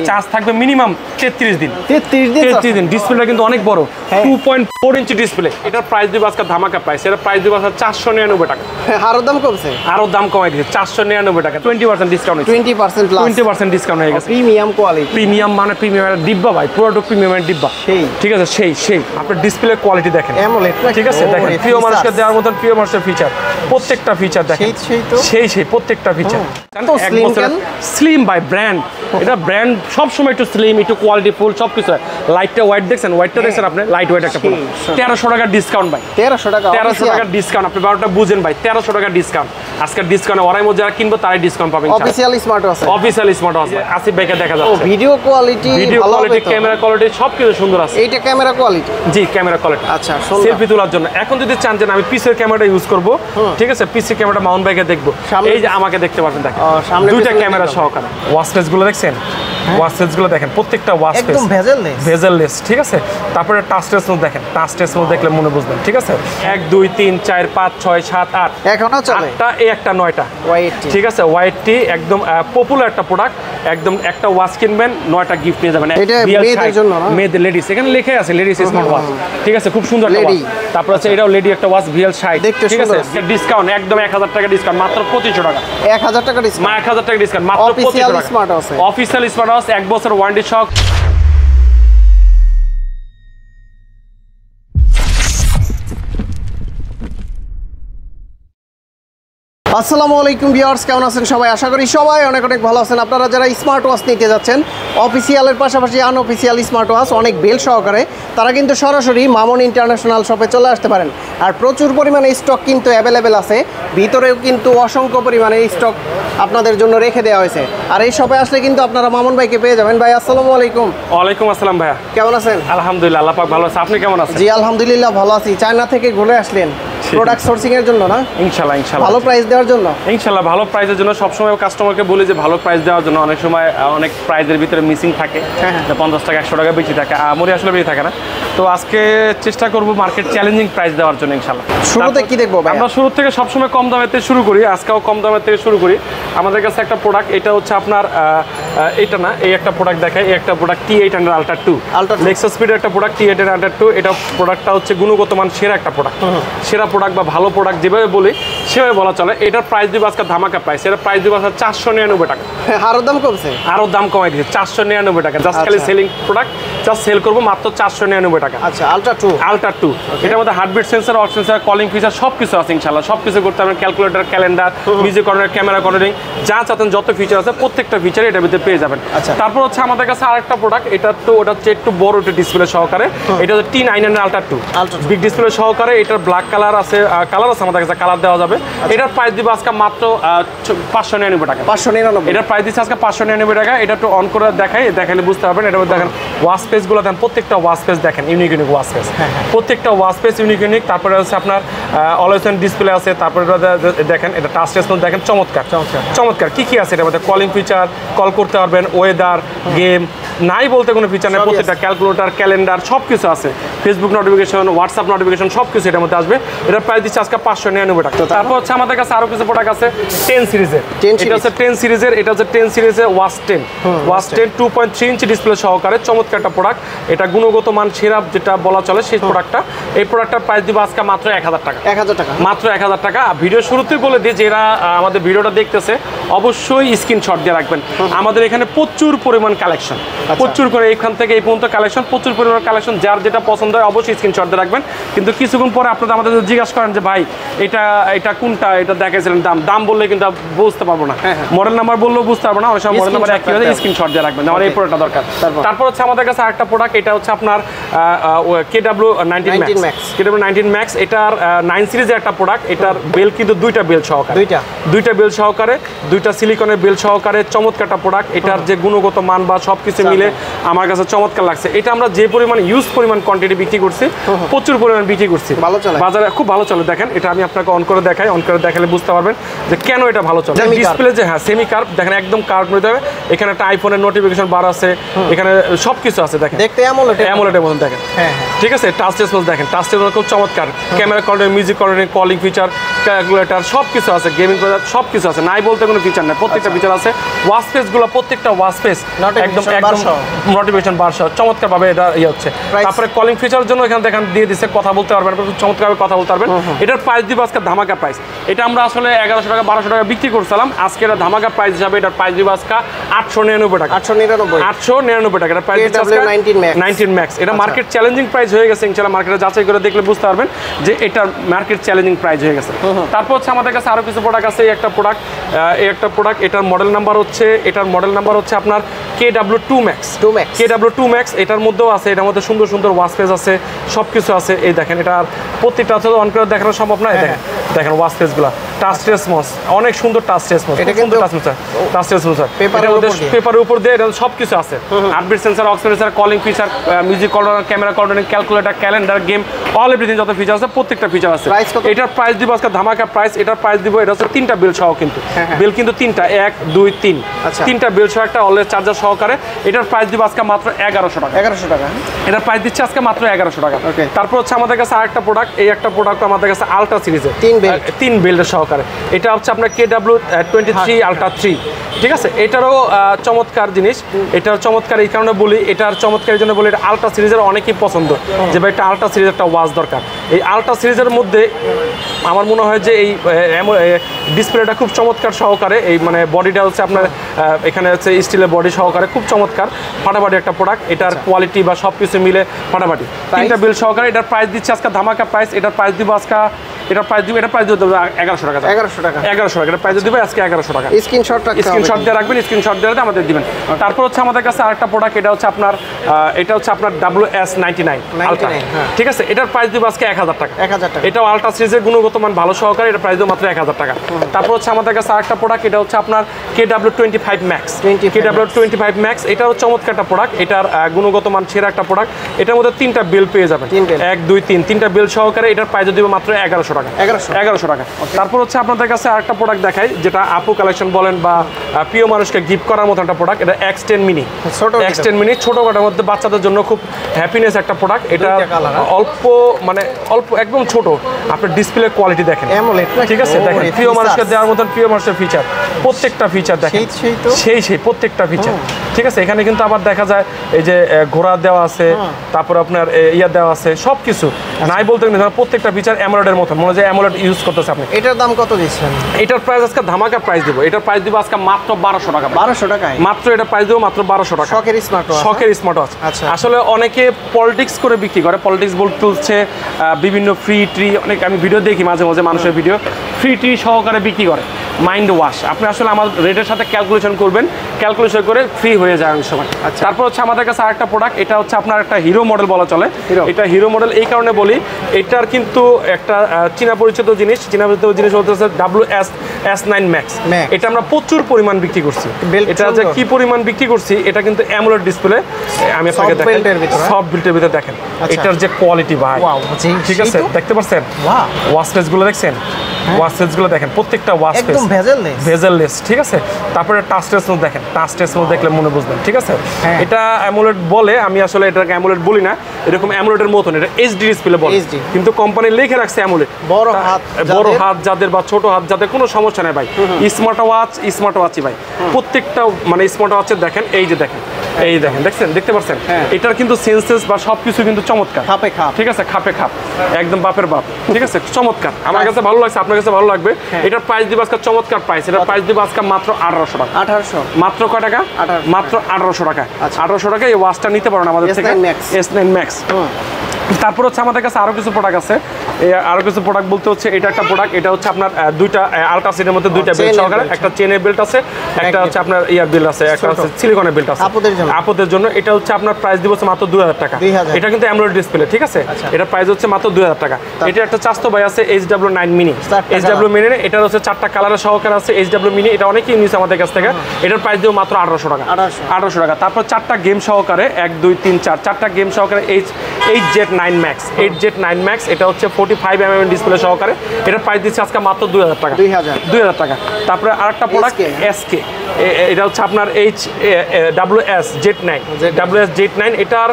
Charge থাকবে minimum 33 দিন। 33 দিন। ডিসপ্লেটা কিন্তু অনেক বড়, 2.4 ইঞ্চি ডিসপ্লে। এটার প্রাইস দিব আজকে ধামাকা প্রাইস। এর প্রাইস দিব 499 টাকা। আরো দাম কমছে, আরো দাম কমাই দিয়েছে 499 টাকা। 20% ডিসকাউন্ট, 20% প্লাস, 20% ডিসকাউন্ট হয়ে গেছে। প্রিমিয়াম কোয়ালিটি, প্রিমিয়াম মানে প্রিমিয়ামের ডিব্বা ভাই, পুরোটা প্রিমিয়ামের ডিব্বা। ঠিক আছে, সেই আপনার ডিসপ্লে কোয়ালিটি দেখেন, ঠিক আছে দেখেন, প্রিয় মানুষকে দেওয়ার মতন প্রিয় মানুষের ফিচার, প্রত্যেকটা ফিচার দেখেন, সেই প্রত্যেকটা ফিচার। স্লিম বাই ব্র্যান্ড, এটা ব্র্যান্ড সবসময় একটু স্লিম, একটু কোয়ালিটি ফুল সবকিছু। লাইটটা হোয়াইট দেখছেন, হোয়াইটটা দেখছেন আপনি, লাইট হোয়াইট একটা পুরো 1300 টাকার ডিসকাউন্ট ভাই। 1300 টাকার ডিসকাউন্ট। আপনি 12টা বুঝেন ভাই, 1300 টাকার ডিসকাউন্ট আজকের ডিসকাউন্ট। ওরাই মধ্যে যারা কিনবো তারাই ডিসকাউন্ট পাবেন। অফিশিয়াল স্মার্ট আছে, অফিশিয়াল স্মার্ট আছে। আসিফ ভাইকে দেখা যাচ্ছে ভিডিও কোয়ালিটি, ক্যামেরা কোয়ালিটি সবকিছু সুন্দর আছে। এইটা camera quality, G camera quality. আচ্ছা, সেলফি তোলার জন্য এখন যদি চান যে আমি পিসের ক্যামেরাটা ইউজ করব, ঠিক আছে, পিসের ক্যামেরাটা মাউন্ট ভাইকে দেখবো, এই যে আমাকে দেখতে পাচ্ছেন, দেখেন দুইটা ক্যামেরা সহকারে। ওয়াচ ফেস গুলো দেখছেন, ওয়াচ ফেস গুলো দেখেন, প্রত্যেকটা ওয়াচ ফেস একদম ভেজেললেস, ঠিক আছে। তারপরে টাচ টেস্ট মোড দেখেন, টাচ টেস্ট মোড দেখলে মনে বুঝবেন, ঠিক আছে। 1 2 3 4 5 6 7 8 এখনো চলে, 8টা এই একটা 9টা, ঠিক আছে। ওয়াইটি একদম পপুলার একটা প্রোডাক্ট, একদম একটা ওয়াচ কিনবেন 9টা গিফট নিয়ে যাবেন। এটা মেয়েদের জন্য না, মেয়েদের লেডিস, এখানে লেখা আছে লেডিস স্মার্ট ওয়াচ, ঠিক আছে, খুব সুন্দর একটা ওয়াচ। তারপর আছে এটাও লেডি একটা ওয়াচ VL60, ঠিক আছে। ডিসকাউন্ট একদম 1000 টাকা ডিসকাউন্ট, মাত্র 2500 টাকা। 1000 টাকা ডিসকাউন্ট, 1000 টাকা ডিসকাউন্ট, মাত্র 2500 টাকা। স্মার্ট আছে, অফিশিয়াল স্মার্ট ওয়াচ 1 বছর ওয়ারেন্টি সহ। আসসালামু আলাইকুম ভিউয়ার্স, কেমন আছেন সবাই? আশা করি সবাই অনেক অনেক ভালো আছেন। আপনারা যারা স্মার্ট ওয়াচ নিতে যাচ্ছেন, অফিসিয়ালের পাশাপাশি আনঅফিসিয়াল স্মার্ট ওয়াচ অনেক বেল সহকারে, তারা কিন্তু সরাসরি মামুন ইন্টারন্যাশনাল শপে চলে আসতে পারেন। আর প্রচুর পরিমাণে স্টক কিন্তু অ্যাভেলেবেল আছে, ভিতরেও কিন্তু অসংখ্য পরিমাণে স্টক আপনাদের জন্য রেখে দেওয়া হয়েছে। আর এই শপে আসলে কিন্তু আপনারা মামুন ভাইকে পেয়ে যাবেন। ভাই আসসালামু আলাইকুম। ওয়ালাইকুম আসসালাম ভাইয়া, কেমন আছেন? আলহামদুলিল্লাহ, আল্লাহ পাক ভালো আছে। আপনি কেমন আছেন? জি আলহামদুলিল্লাহ ভালো আছি। চায়না থেকে ঘুরে আসলেন প্রোডাক্ট সোর্সিং এর জন্য না? ইনশাআল্লাহ ভালো প্রাইস দেওয়ার জন্য। ইনশাআল্লাহ ভালো প্রাইসের জন্য সবসময় কাস্টমারকে বলি যে ভালো প্রাইস দেওয়ার জন্য। অনেক সময় অনেক প্রাইসের ভিতরে মিসিং থাকে, 50 টাকা 100 টাকা বেশি থাকে, আমরি আসলে বেশি থাকে না। তো আজকে চেষ্টা করব মার্কেট চ্যালেঞ্জিং প্রাইস দেওয়ার জন্য ইনশাআল্লাহ। শুরুতে কি দেখবো ভাই? আমরা শুরু থেকে সবসময় কম দামের থেকে শুরু করি, আজকেও কম দামের থেকে শুরু করি। আমাদের কাছে একটা প্রোডাক্ট, এটা হচ্ছে আপনার এটা না, এই একটা প্রোডাক্ট দেখায়, এই একটা প্রোডাক্ট T800 Ultra 2, লেক্সাস স্পিডের একটা প্রোডাক্ট T800 Ultra 2। এটা প্রোডাক্টটা হচ্ছে গুণগত মান সেরা একটা প্রোডাক্ট, সেরা প্রোডাক্ট বা ভালো প্রোডাক্ট যেভাবে বলি সেভাবে বলা চলে। এটার প্রাইস দিব আজকে ধামাকা প্রাইস। এর প্রাইস দিব 499 টাকা। আরো দাম কমছে, আরো দাম কমাই দিয়েছে 499 টাকা। জাস্ট খালি সেলিং প্রোডাক্ট, জাস্ট সেল করবো মাত্র 499 টাকা। আচ্ছা, Ultra 2 এটার মধ্যে হার্টবিট সেন্সর, অক্স সেন্সর, কলিং ফিচার সবকিছু আছে ইনশাআল্লাহ। সবকিছু করতে পারবেন, calculator, calendar, music corner, camera cornering, যা চাচ্ছেন যত ফিচার আছে প্রত্যেকটা ফিচার এটার ভিতরে পেয়ে যাবেন। তারপর হচ্ছে আমাদের কাছে আরেকটা প্রোডাক্ট, এটা তো ওটা হচ্ছে একটু বড় একটু ডিসপ্লে সহকারে, এটা হচ্ছে T900 Ultra 2 বিগ ডিসপ্লে সহকারে। এটার ব্ল্যাক কালার আছে, আমাদের কাছে কালার দেওয়া যাবে। এটার প্রাইস দিব আজকে মাত্র 599 টাকা। 599, এটার প্রাইস দিচ্ছে আজকে 599 টাকা। এটা একটু অন করে দেখাইলে বুঝতে পারবেন। এটার মধ্যে দেখেন ওয়াচ পেজ গুলো দেখেন, প্রত্যেকটা ওয়াচ পেজ দেখেন ইউনিক ওয়াচ পেজ, প্রত্যেকটা ওয়াচ পেজ ইউনিক। তারপরে হচ্ছে আপনার অলওয়েজ অন ডিসপ্লে আছে। তারপরে দেখেন এটা টাচ টেস্ট দেখেন, চমৎকার কি কি আছে এটার মধ্যে। কলিং ফিচার, কল করতে পারবেন, ওয়েদার, গেম, নাই বলতে কোনো ফিচার নেই। প্রত্যেকটা ক্যালকুলেটর, ক্যালেন্ডার সবকিছু আছে, ফেসবুক নোটিফিকেশন, হোয়াটসঅ্যাপ নোটিফিকেশন সবকিছু এটার মধ্যে আসবে। এটার প্রাইস দিচ্ছে আজকে 599 টাকা। তারপর হচ্ছে আমাদের কাছে আরো কিছু প্রোডাক্ট আছে 10 সিরিজের। এটা হচ্ছে 10 সিরিজের, এটা হচ্ছে 10 সিরিজের ওয়াচ 10 2.3 ইঞ্চি ডিসপ্লে সহকারে চমৎকার একটা প্রোডাক্ট। এটা গুণগত মান সেরা যেটা বলা চলে সেই প্রোডাক্টটা। এই প্রোডাক্টটার প্রাইস দিব আজকে মাত্র 1000 টাকা। 1000 টাকা, মাত্র 1000 টাকা। ভিডিও শুরুতেই বলে দিই, যারা আমাদের ভিডিওটা দেখতেছে অবশ্যই স্ক্রিনশট দিয়ে রাখবেন। আমাদের এখানে প্রচুর পরিমাণ কালেকশন, প্রচুর করে এইখান থেকে এই পর্যন্ত কালেকশন, প্রচুর পরিমাণ কালেকশন। যার যেটা পছন্দ হয় অবশ্যই স্ক্রিনশট দিয়ে রাখবেন। কিন্তু কিছুক্ষণ পরে আপনারা আমাদের জিজ্ঞাসা করেন যে ভাই এটা কোনটা, এটা দেখাইছিলেন দাম বললে কিন্তু বুঝতে পারবো না, মডেল নাম্বার বললেও বুঝতে পারবো না। ওই সময় মডেল নাম্বার একই হয়ে স্ক্রিনশট দিয়ে রাখবেন, আমার এই প্রোডাক্টটা দরকার। তারপর হচ্ছে আমাদের কাছে আরেকটা প্রোডাক্ট, এটা হচ্ছে আপনার KW19 Max। এটার 9 সিরিজের একটা প্রোডাক্ট। এটার বেল কিন্তু দুইটা বেল সহকারে, দুইটা সিলিকনের বেল সহকারে চমৎকার একটা প্রোডাক্ট। এটার যে গুণগত মান বা সবকিছু মিলে আমার কাছে চমৎকার লাগছে। এটা আমরা যে পরিমাণ পরিমাণ কোয়ান্টিটি বিক্রি করছি, প্রচুর পরিমাণ বিক্রি করছি, বাজারে খুব ভালো চলে। দেখেন এটা আমি আপনাকে অন করে দেখাই, অন করে দেখালে বুঝতে পারবেন যে কেন এটা ভালো চলে। ডিসপ্লে যে সেমি কার্ভ দেখেন, একদম কার্ভ নিতে হবে। এখানে একটা আইফোনের নোটিফিকেশন বার আছে, এখানে সবকিছু আছে দেখেন, দেখতে অ্যামোলেডের মতন দেখেন। ঠিক আছে, টাচ টেস্ট দেখেন, টাচ টেস্ট খুব চমৎকার। Camera quality, music quality, calling feature calculator সব কিছু আছে, গেমিং সব কিছু আছে, নাই বলতে কোনো ফিচার নেই, প্রত্যেকটা ফিচার আছে। ওয়াচ স্পেসগুলো প্রত্যেকটা ওয়াচ স্পেস একদম নোটিফিকেশন বার সহ চমৎকারভাবে এটা ইয়ে হচ্ছে। তারপরে কলিং ফিচারের জন্য এখানে দেখেন দিয়ে দিচ্ছে, কথা বলতে পারবেন, চমৎকারভাবে কথা বলতে পারবেন। এটার প্রাইস দিব আজকে ধামাকা প্রাইস। এটা আমরা আসলে 1100 টাকা 1200 টাকা বিক্রি করছিলাম, আজকে এটা ধামাকা প্রাইস হিসাবে এটার প্রাইস দিব আজকে 899 টাকা। 899 টাকা এটা প্রাইস দিচ্ছে আজকে 19 ম্যাক্স। এটা মার্কেট চ্যালেঞ্জিং প্রাইস হয়ে গেছে, ইনশাআল্লাহ মার্কেটে যাচাই করে দেখলে বুঝতে পারবেন যে এটার মার্কেট চ্যালেঞ্জিং প্রাইস হয়ে গেছে। তারপর হচ্ছে আমাদের কাছে আরো কিছু প্রোডাক্ট আছে। এই একটা প্রোডাক্ট এটার মডেল নাম্বার হচ্ছে আপনার KW2 Max। KW2 Max এটার মধ্যেও আছে, এটার মধ্যে সুন্দর সুন্দর ওয়াচ পেজ আছে, সব কিছু আছে। এই দেখেন এটার প্রত্যেকটা আছে, অন করে দেখানো সম্ভব না। দেখেন ওয়াচ পেজগুলো টাচ রেসপন্স, অনেক সুন্দর টাচ রেসপন্স, পেপারের উপর দিয়ে এটা সব কিছু আছে। Heartbeat sensor, oxygen, calling feature, music controller, camera controlling, calculator, calendar, game, all everything যত ফিচার আছে প্রত্যেকটা ফিচার আছে। এটার প্রাইস দিব আজকে ধামাকা প্রাইস। এটার প্রাইস দিব, এটা হচ্ছে 3টা বিল সহ, কিন্তু বিল কিন্তু 3টা, 1 2 3 3টা বিল সহ, একটা অলওয়েজ চার্জার সহকারে। এটার প্রাইস দিব আজকে মাত্র 1100 টাকা। এটার প্রাইস দিচ্ছে আজকে মাত্র 1100 টাকা। তারপর হচ্ছে আমাদের কাছে আরেকটা প্রোডাক্ট, এই একটা প্রোডাক্ট আমাদের কাছে আলট্রা সিরিজের 3 বিল্ডের সহকারে। এটা হচ্ছে আপনার KW23 আলট্রা 3, ঠিক আছে। এটারও চমৎকার জিনিস, এটার চমৎকার এই কারণে বলি, এটার চমৎকার জন্য বলি, এটা আলট্রা সিরিজের অনেকই পছন্দ যে ভাই একটা আলট্রা সিরিজ একটা ওয়াচ দরকার। এই আলট্রা সিরিজের মধ্যে আমার মনে হয় যে এই ডিসপ্লেটা খুব চমৎকার সহকারে, এই মানে বডিটা হচ্ছে আপনার এখানে হচ্ছে স্টিলের বডি সহকারে, খুব চমৎকার ফাটাফাটি একটা প্রোডাক্ট। এটার কোয়ালিটি বা সব কিছু মিলে ফাটাফাটি, 3টা বিল সহকারে। এটার প্রাইস দিচ্ছে আজকে ধামাকা প্রাইস। এটার প্রাইস দিব আজকে, এটার প্রাইস দিব 1100 টাকা। 1100 টাকা এটার প্রাইস দিব আজকে 1100 টাকা। স্ক্রিনশট দিয়ে রাখবেন, স্ক্রিনশট দিয়ে আমাদের দিবেন। তারপর হচ্ছে আমাদের কাছে আরেকটা প্রোডাক্ট, এটা হচ্ছে আপনার WS99 আলট্রা, ঠিক আছে। এটার প্রাইস দিব আজকে 1000 টাকা। এটাও আলট্রা সিরিজের গুণগত মান ভালো সহকারে, এটার প্রাইস দিব মাত্র 1000 টাকা। তারপর হচ্ছে আমাদের কাছে আরেকটা প্রোডাক্ট, এটা হচ্ছে আপনার KW25 Max। KW25 Max এটাও চমৎকার একটা প্রোডাক্ট, এটার গুণগত মান সেরা একটা প্রোডাক্ট। এটার মধ্যে 3টা বিল পেয়ে যাবেন, 1 2 3 3টা বিল সহকারে। এটার প্রাইস দিব মাত্র 1100 টাকা। 1100 টাকা। তারপর হচ্ছে আপনাদের কাছে আরেকটা প্রোডাক্ট দেখাই, যেটা আপু কালেকশন বলেন বা প্রিয় মানুষকে গিফট করার মতো একটা প্রোডাক্ট। এটা X10 মিনি, X10 মিনি ছোটখাটোর মধ্যে বাচ্চাদের জন্য খুব হ্যাপিনেস একটা প্রোডাক্ট। এটা অল্প একদম ছোট, আপনার ডিসপ্লে কোয়ালিটি দেখেন, ঠিক আছে। দেখেন প্রিয় মানুষকে দেওয়ার মতন প্রিয় মানুষের ফিচার, প্রত্যেকটা ফিচার দেখেন সেই প্রত্যেকটা ফিচার, ঠিক আছে। এখানে কিন্তু আবার দেখা যায় এই যে ঘোড়া দেওয়া আছে, তারপর আপনার ইয়া দেওয়া আছে, সব কিছু নাই বলতে প্রত্যেকটা ফিচার অ্যামোলেডের মতন, মনে হয় অ্যামোলেড ইউজ করতেছে আপনি। এটার দাম কত দিচ্ছেন? এটার প্রাইস আজকে ধামাকা প্রাইস দিব। এটার প্রাইস দিব আজকে মাত্র 1200 টাকা। 1200 টাকায় মাত্র এটা প্রাইস দিব মাত্র 1200 টাকা। শখের স্মার্ট ওয়াচ। আসলে অনেকে পলিটিক্স করে বিক্রি করে, পলিটিক্স বলতে বিভিন্ন ফ্রি ট্রি, অনেক আমি ভিডিও দেখি মাঝে মাঝে মানুষের ভিডিও, ফ্রি ট্রি সহকারে বিক্রি করে মাইন্ড ওয়াশ। আপনি আসলে আমার রেটের সাথে ক্যালকুলেশন করবেন, ক্যালকুলেশন করে ফ্রি হয়ে যায় অনেক সময়। তারপর হচ্ছে আমাদের কাছে আরেকটা প্রোডাক্ট, এটা হচ্ছে আপনার একটা হিরো মডেল বলা চলে। এটা হিরো মডেল এই কারণে বলি, এটার কিন্তু একটা চীনা পরিচিত জিনিস বলতে হচ্ছে WS9 Max। এটা আমরা প্রচুর পরিমাণ বিক্রি করছি। এটা যে কি পরিমাণ বিক্রি করছি, এটা কিন্তু অ্যামোলেড ডিসপ্লে। আমি আপনাকে দেখাই, সব বিল্টের ভিতরে দেখেন এটার যে কোয়ালিটি ভাই, ঠিক আছে। দেখতে পাচ্ছেন ওয়াচ পেজগুলো দেখছেন, ওয়াচ পেজগুলো দেখেন, প্রত্যেকটা ওয়াচ পেজ একদম ভেজেললেস, ঠিক আছে। তারপরে টাচ টেস্ট দেখেন, টাচ টেস্ট দেখলে মনে বুঝবেন, ঠিক আছে। এটা অ্যামোলেড বলে, আমি আসলে এটাকে অ্যামোলেড বলি না, এরকম অ্যামোলেডের মতন, এটা এইচডি ডিসপ্লে বলে, কিন্তু কোম্পানি লিখে রাখছে অ্যামোলেড। বড় হাত যাদের বা ছোট হাত যাদের কোনো সমস্যা নেই ভাই, স্মার্ট ওয়াচই ভাই, প্রত্যেকটা মানে স্মার্ট ওয়াচের দেখেন, এই যে দেখেন, এই দেখেন, দেখতে পাচ্ছেন, এটার কিন্তু সেন্সেস বা সবকিছু কিন্তু চমৎকার, ঠিক আছে, খাপে খাপ, একদম বাপের বাপ, ঠিক আছে, চমৎকার। আমার কাছে ভালো লাগছে, আপনার কাছে ভালো লাগবে। এটার প্রাইস দিব আজকে চমৎকার প্রাইস। এটার প্রাইস দিব আজকে মাত্র 1800 টাকা। মাত্র কয় টাকা? মাত্র 1800 টাকা। 1800 টাকা এই ওয়াচটা নিতে পারেন আমাদের থেকে, S9 Max। তারপর হচ্ছে আমাদের কাছে আরো কিছু প্রোডাক্ট আছে। আরো কিছু প্রোডাক্ট বলতে হচ্ছে এটা একটা প্রোডাক্ট, এটা হচ্ছে আপনার দুইটা আলট্রা সিটের মধ্যে দুইটা বেল্ট সহকারে, একটা চেনের বেল্ট আছে, একটা হচ্ছে আপনার ইয়ার বেল্ট আছে, একটা হচ্ছে সিলিকনের বেল্ট আছে আপুদের জন্য। এটা হচ্ছে আপনার প্রাইস দিব মাত্র 2000 টাকা। এটা কিন্তু অ্যামোলেড ডিসপ্লে, ঠিক আছে। এটা প্রাইস হচ্ছে মাত্র 2000 টাকা। এটা একটা চাস্তো ভাই আছে HW9 মিনি, HW মিনি, এটা হচ্ছে 4টা কালারের সহকারে আছে HW মিনি। এটা অনেকেই নিছে আমাদের কাছ থেকে। এটার প্রাইস দিব মাত্র 1800 টাকা। 1800 টাকা। তারপর 4টা গেম সহকারে 1 2 3 4 4টা গেম সহকারে HZ9 Max, HZ9 Max। এটা হচ্ছে 45mm ডিসপ্লে সহকারে। এটার প্রাইস দিচ্ছে আজকে মাত্র 2000 টাকা। 2000 টাকা। তারপরে আরেকটা প্রোডাক্ট SK, এটা হচ্ছে আপনার WS Z9। এটার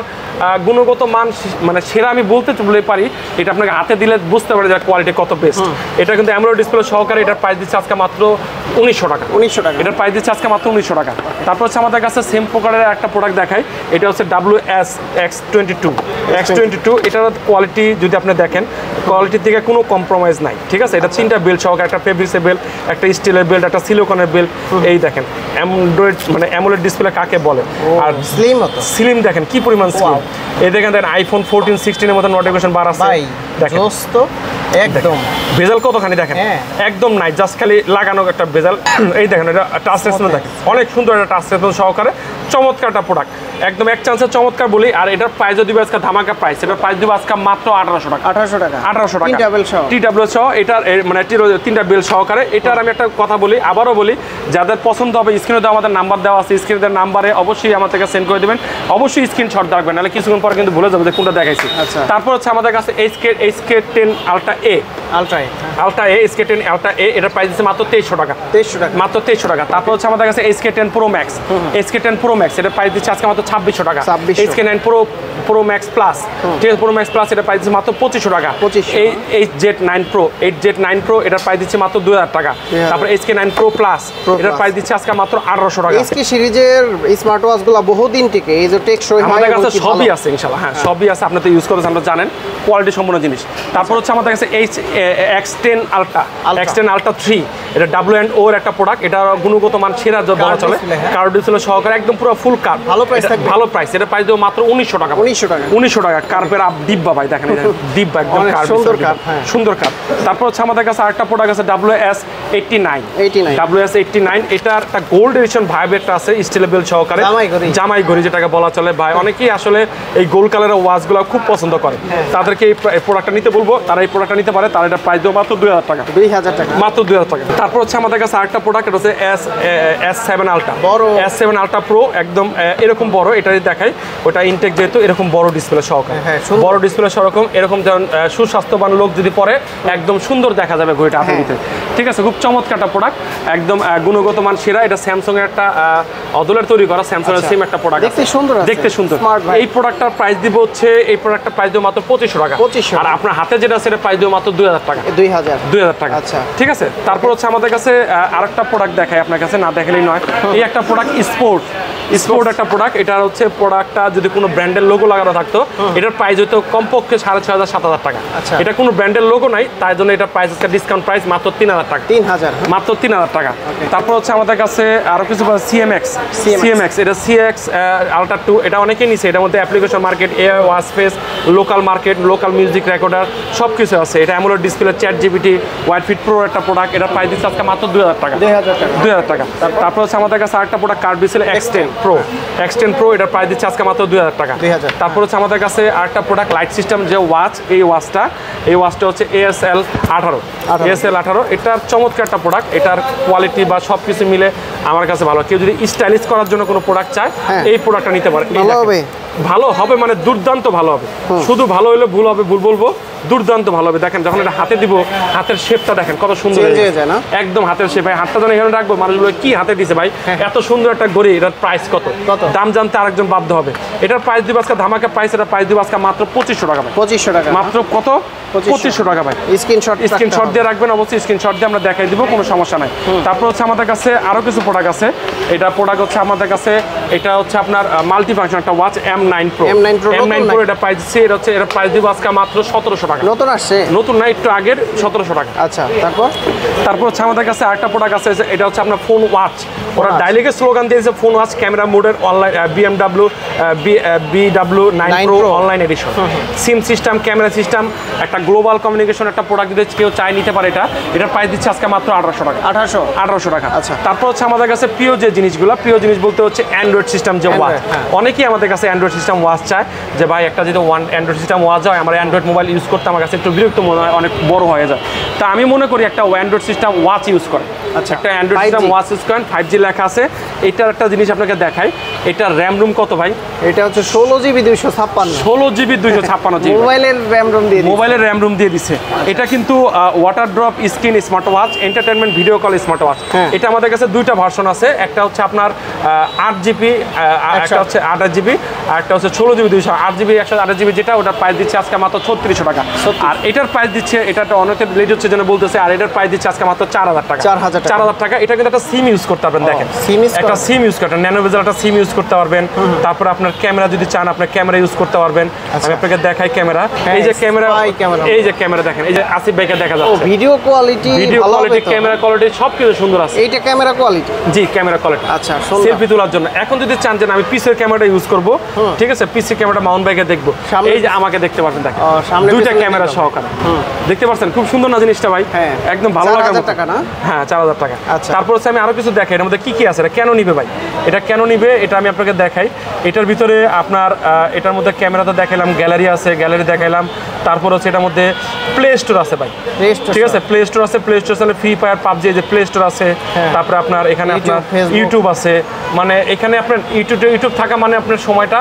গুণগত মান মানে সেরা আমি বলতে পারি, এটা আপনাকে হাতে দিলে বুঝতে পারে যে কোয়ালিটি কত বেস্ট। এটা কিন্তু অ্যামোলেড ডিসপ্লে সহকারে, এটার প্রাইস দিচ্ছে আজকে মাত্র 1900 টাকা। 1900 টাকা, এটার প্রাইস দিচ্ছে আজকে মাত্র 1900 টাকা। তারপর হচ্ছে আমাদের কাছে সেম প্রকারের একটা প্রোডাক্ট দেখাই, এটা হচ্ছে WS-X22। এটার কোয়ালিটি যদি আপনি দেখেন, কোয়ালিটির দিকে কোনো কম্প্রোমাইজ নাই, ঠিক আছে। এটা 3টা বেল্ট সহকারে, একটা ফেব্রিক্সের বেল্ট, একটা স্টিলের বেল্ট, একটা সিলিকনের বেল্ট। এই দেখেন অ্যান্ড্রয়েড মানে অ্যামোলেড ডিসপ্লে কাকে বলে, আর স্লিম মতো স্লিম দেখেন কি পরিমাণ স্লিম। এই দেখেন আইফোন 14 16 এর মতো নোটিফিকেশন বার আছে দেখেন, দোস্ত একদম বেজাল কতখানি দেখেন, একদম নাই, জাস্ট খালি লাগানো একটা বেজাল। এই দেখেন এটা টাচ রেসপন্স দেখেন, অনেক সুন্দর একটা টাচ রেসপন্স সহকারে চমৎকার একটা প্রোডাক্ট, একদম এক চান্সের চমৎকার বলি। আর এটার প্রাইসও দিবে আজকে ধামাকা প্রাইস, এটার প্রাইস দিবে আজকে মাত্র 1800 টাকা। 1800 টাকা টিডাব্লিউ সহ, এটার মানে 3টা বেল সহকারে। এটার আমি একটা কথা বলি, আবারও বলি, যাদের পছন্দ হবে স্ক্রিনে দেওয়া আমাদের নাম্বার দেওয়া আছে, স্ক্রিনে দেওয়ার নাম্বারে অবশ্যই আমার থেকে সেন্ড করে দেবেন, অবশ্যই স্ক্রিনশট রাখবেন, নাহলে কিছুক্ষণ পরে কিন্তু ভুলে যাবে যে কোনটা দেখাইছি। তারপর হচ্ছে আমাদের কাছে SK10 Ultra A, SK10 Ultra A, এটার প্রাইস দিচ্ছে মাত্র 2300 টাকা, মাত্র 2300 টাকা। তারপর হচ্ছে আমাদের কাছে SK10 Pro Max, এটার প্রাইস দিচ্ছে আজকে মাত্র 2600 টাকা। SK9 Pro Max Plus, ঠিক আছে, Pro Max Plus এটার প্রাইস দিচ্ছে মাত্র 2500 টাকা। এই Z9 Pro এটার প্রাইস দিচ্ছে মাত্র 2000 টাকা। তারপর SK9 Pro Plus এটার প্রাইস দিচ্ছে আজকে মাত্র 1800 টাকা। SK সিরিজের স্মার্ট ওয়াচগুলো বহুদিন থেকে এই যে টেকসই আমাদের কাছে সবই আছে ইনশাআল্লাহ, হ্যাঁ সবই আছে, আপনি তো ইউজ করেছেন, আমরা জানেন কোয়ালিটি সম্পূর্ণ জিনিস। তারপর হচ্ছে আমাদের কাছে X10 Ultra 3, এটা W&O এর একটা প্রোডাক্ট, এটা গুণগত মান সেরা বলা চলে, কার্ড ডিসপ্লে সহকারে একদম পুরো ফুল কার্ড, ভালো প্রাইস। এটা প্রাইস দেবো মাত্র 1900 টাকা। 1900 টাকা কার্পের ডিব্বা ভাই, দেখেন ডিব্বা একদম সুন্দর কার্ড। তারপর হচ্ছে আমাদের কাছে আরেকটা প্রোডাক্ট আছে WS-89, এটার একটা গোল্ড এডিশন ভাইব্রেটটা আছে, স্টিলের বেল সহকারে, জামাই ঘড়ি যেটাকে বলা চলে ভাই। অনেকেই আসলে এই গোল্ড কালারের ওয়াচগুলো খুব পছন্দ করে, তাদেরকে এই প্রোডাক্টটা নিতে বলবো, তারা এই প্রোডাক্টটা নিতে পারে। তার এটা প্রাইস দেবো মাত্র 2000 টাকা, মাত্র 2000 টাকা। তারপর হচ্ছে আমাদের কাছে আরেকটা প্রোডাক্ট, এটা হচ্ছে S7 Ultra Pro, একদম এরকম বড়, এটা দেখাই, ওটা ইনটেক যেহেতু এরকম বড় ডিসপ্লে সহকারে, বড় ডিসপ্লে সরকম, এরকম যেমন সুস্বাস্থ্যবান লোক যদি পরে একদম সুন্দর দেখা যাবে ঘড়িটা হাতে দিতে, ঠিক আছে। খুব চমৎকার একটা প্রোডাক্ট, একদম গুণগত মান সেরা। এটা স্যামসাং এর একটা অদলের তৈরি করা, স্যামসাং এর সেম একটা প্রোডাক্ট, দেখতে সুন্দর। এই প্রোডাক্টটার প্রাইস দিব হচ্ছে, এই প্রোডাক্টটার প্রাইস দিব মাত্র 2500 টাকা। আর আপনার হাতে যেটা আছে এটা প্রাইস দিব মাত্র 2000 টাকা, 2000 টাকা, ঠিক আছে। তারপর হচ্ছে আমাদের কাছে আরেকটা প্রোডাক্ট দেখাই, আপনার কাছে না দেখালেই নয়। এই একটা প্রোডাক্ট স্পোর্ট একটা প্রোডাক্ট, এটা হচ্ছে প্রোডাক্টটা যদি কোনো ব্র্যান্ডের লোগো লাগানো থাকতো, এটার প্রাইস হতো কমপক্ষে 6500 7,000 টাকা। এটা কোনো ব্র্যান্ডের লোগো নাই, তাই জন্য এটা প্রাইস হচ্ছে ডিসকাউন্ট প্রাইস মাত্র 3000 টাকা, মাত্র 3000 টাকা। তারপর হচ্ছে আমাদের কাছে আরো কিছু CMX, এটা CX Ultra 2, এটা অনেকেই নিছে। এটার মধ্যে application market, watch space, local market, local music recorder সব কিছু আছে। এটা অ্যামোলেড ডিসপ্লে, ChatGPT, ওয়াইফিট প্রো একটা প্রোডাক্ট, এটার প্রাইস দিচ্ছে আজকে মাত্র 2000 টাকা, 2000 টাকা। তারপর হচ্ছে আমাদের কাছে আরেকটা product card display X10 Pro, এটার প্রাইস দিচ্ছে আজকে মাত্র 2000 টাকা। তারপর হচ্ছে আমাদের কাছে আরেকটা প্রোডাক্ট লাইট সিস্টেম যে ওয়াচ, এই ওয়াচটা হচ্ছে ASL 18, এটার চমৎকার একটা প্রোডাক্ট। এটার কোয়ালিটি বা সব কিছু মিলে আমার কাছে ভালো। কেউ যদি স্টাইলিশ করার জন্য কোনো প্রোডাক্ট চায়, এই প্রোডাক্টটা নিতে পারে, ভালো হবে, মানে দুর্দান্ত ভালো হবে। শুধু ভালো হলে ভুল হবে, ভুল বলবো, দুর্দান্ত ভালো হবে। দেখেন যখন এটা হাতে দিব, হাতের শেপটা দেখেন কত সুন্দর, একদম হাতের শেপ। ভাই হাতটা যখন এখানে রাখবো, মানুষগুলো কি হাতে দিছে ভাই, এত সুন্দর একটা ঘড়ি, এটার প্রাইস কত, দাম জানতে আরেকজন বাধ্য হবে। এটার প্রাইস দিব আজকে ধামাকা প্রাইস, এটার প্রাইস দিব আজকে মাত্র 2500 টাকা ভাই, 2500 টাকা, মাত্র কত, 2500 টাকা ভাই। স্ক্রিনশট দিয়ে রাখবেন, অবশ্যই স্ক্রিনশট দিয়ে আমরা দেখাই দিব, কোনো সমস্যা নাই। তারপর হচ্ছে আমাদের কাছে আরো কিছু প্রোডাক্ট আছে। এটা প্রোডাক্ট হচ্ছে আমাদের কাছে, এটা হচ্ছে আপনার মাল্টি ফাংশন একটা ওয়াচ, M9 Pro, এটা প্রাইস দিচ্ছে, এটা প্রাইস দিব আজকে মাত্র 1700 টাকা। নতুন আসছে, নতুন না, একটু আগের, 1700 টাকা। আচ্ছা, তারপর হচ্ছে আমাদের কাছে আরেকটা প্রোডাক্ট আছে, এটা হচ্ছে আপনার ফোন ওয়াচ। ওরা ডাইরেক্ট স্লোগান দিয়েছে ফোন ওয়াচ ক্যামেরা মোডের online, BW9 Pro online edition, SIM system, camera system, একটা গ্লোবাল কমিউনিকেশন একটা প্রোডাক্ট দিতে কেউ চাই নিতে পারে। এটার প্রাইস দিচ্ছে আজকে মাত্র 1800 টাকা, 1800 টাকা। আচ্ছা, তারপর হচ্ছে আমাদের কাছে প্রিয় যে জিনিসগুলো, প্রিয় জিনিস বলতে হচ্ছে অ্যান্ড্রয়েড সিস্টেম যে ওয়াচ। অনেকেই আমাদের কাছে অ্যান্ড্রয়েড সিস্টেম ওয়াচ চায়, যে ভাই একটা যদি অ্যান্ড্রয়েড সিস্টেম ওয়াচ হয়, আমার অ্যান্ড্রয়েড মোবাইল ইউজ করতে আমার কাছে একটু বিরক্ত মনে হয়, অনেক বড় হয়ে যায়। তা আমি মনে করি একটা অ্যান্ড্রয়েড সিস্টেম ওয়াচ ইউজ করে, আচ্ছা একটা অ্যান্ড্রয়েড সিস্টেম ওয়াচ ইউজ করেন, 5G লেখা আছে। এটার একটা জিনিস আপনাকে দেখাই, এটার র্যাম রুম কত ভাই, এটা হচ্ছে 16GB 256 মোবাইলের র্যাম রুম দিয়ে দিছে। এটা কিন্তু water drop screen smart watch, entertainment video call smart watch. এটা আমাদের কাছে দুইটা ভার্সন আছে, একটা হচ্ছে আপনার 8GB, একটা হচ্ছে 28GB, আর একটা হচ্ছে 16GB 200, 8GB 128GB যেটা, ওটার প্রাইস দিচ্ছে আজকে মাত্র 3600 টাকা। আর এটার প্রাইস দিচ্ছে, এটা অনেকে লেট হচ্ছে জন্য বলতেছে, আর এটার প্রাইস দিচ্ছে আজকে মাত্র 4000 টাকা। 4000 টাকা। এটা কিন্তু একটা সিম ইউজ করতে পারবেন, দেখেন একটা সিম ইউজ করতে, ন্যানো বেজেল একটা সিম ইউজ করতে পারবেন। তারপর আপনার ক্যামেরা যদি চান, আপনার ক্যামেরা ইউজ করতে পারবেন। আমি আপনাকে দেখাই ক্যামেরা, এই যে ক্যামেরা, এই যে ক্যামেরা দেখেন, এই যে আসিফ ভাইকে দেখা যাচ্ছে, ভিডিও কোয়ালিটি, ক্যামেরা কোয়ালিটি সবকিছু সুন্দর আছে। এইটা camera quality, G camera quality, আচ্ছা, সেলফি তোলার জন্য। এখন যদি চান যে আমি পিসের ক্যামেরাটা ইউজ করব, ঠিক আছে, পিসের ক্যামেরাটা মাউন্ট বাইকে দেখবো, এই যে আমাকে দেখতে পারবেন, দেখেন দুইটা ক্যামেরা সহকারে দেখতে পাচ্ছেন, খুব সুন্দর না জিনিসটা ভাই, একদম ভালো লাগার মতো। হ্যাঁ 4000 টাকা। তারপর হচ্ছে আমি আরো কিছু দেখাই, এর মধ্যে কি কি আছে, এটা কেন নিবে ভাই, এটা কেন নিবে, এটা আমি আপনাকে দেখাই। এটার ভিতরে আপনার এটার মধ্যে ক্যামেরাটা দেখাইলাম, গ্যালারি আছে, গ্যালারি দেখাইলাম। তারপর হচ্ছে এটার মধ্যে প্লে স্টোর আছে ভাই, ঠিক আছে, প্লে স্টোর আছে, প্লে স্টোর আছে, ফ্রি ফায়ার, পাবজি, যে প্লে স্টোর আছে। তারপরে আপনার এখানে আপনার ইউটিউব আছে, মানে এখানে আপনার ইউটিউব থাকা মানে আপনার সময়টা,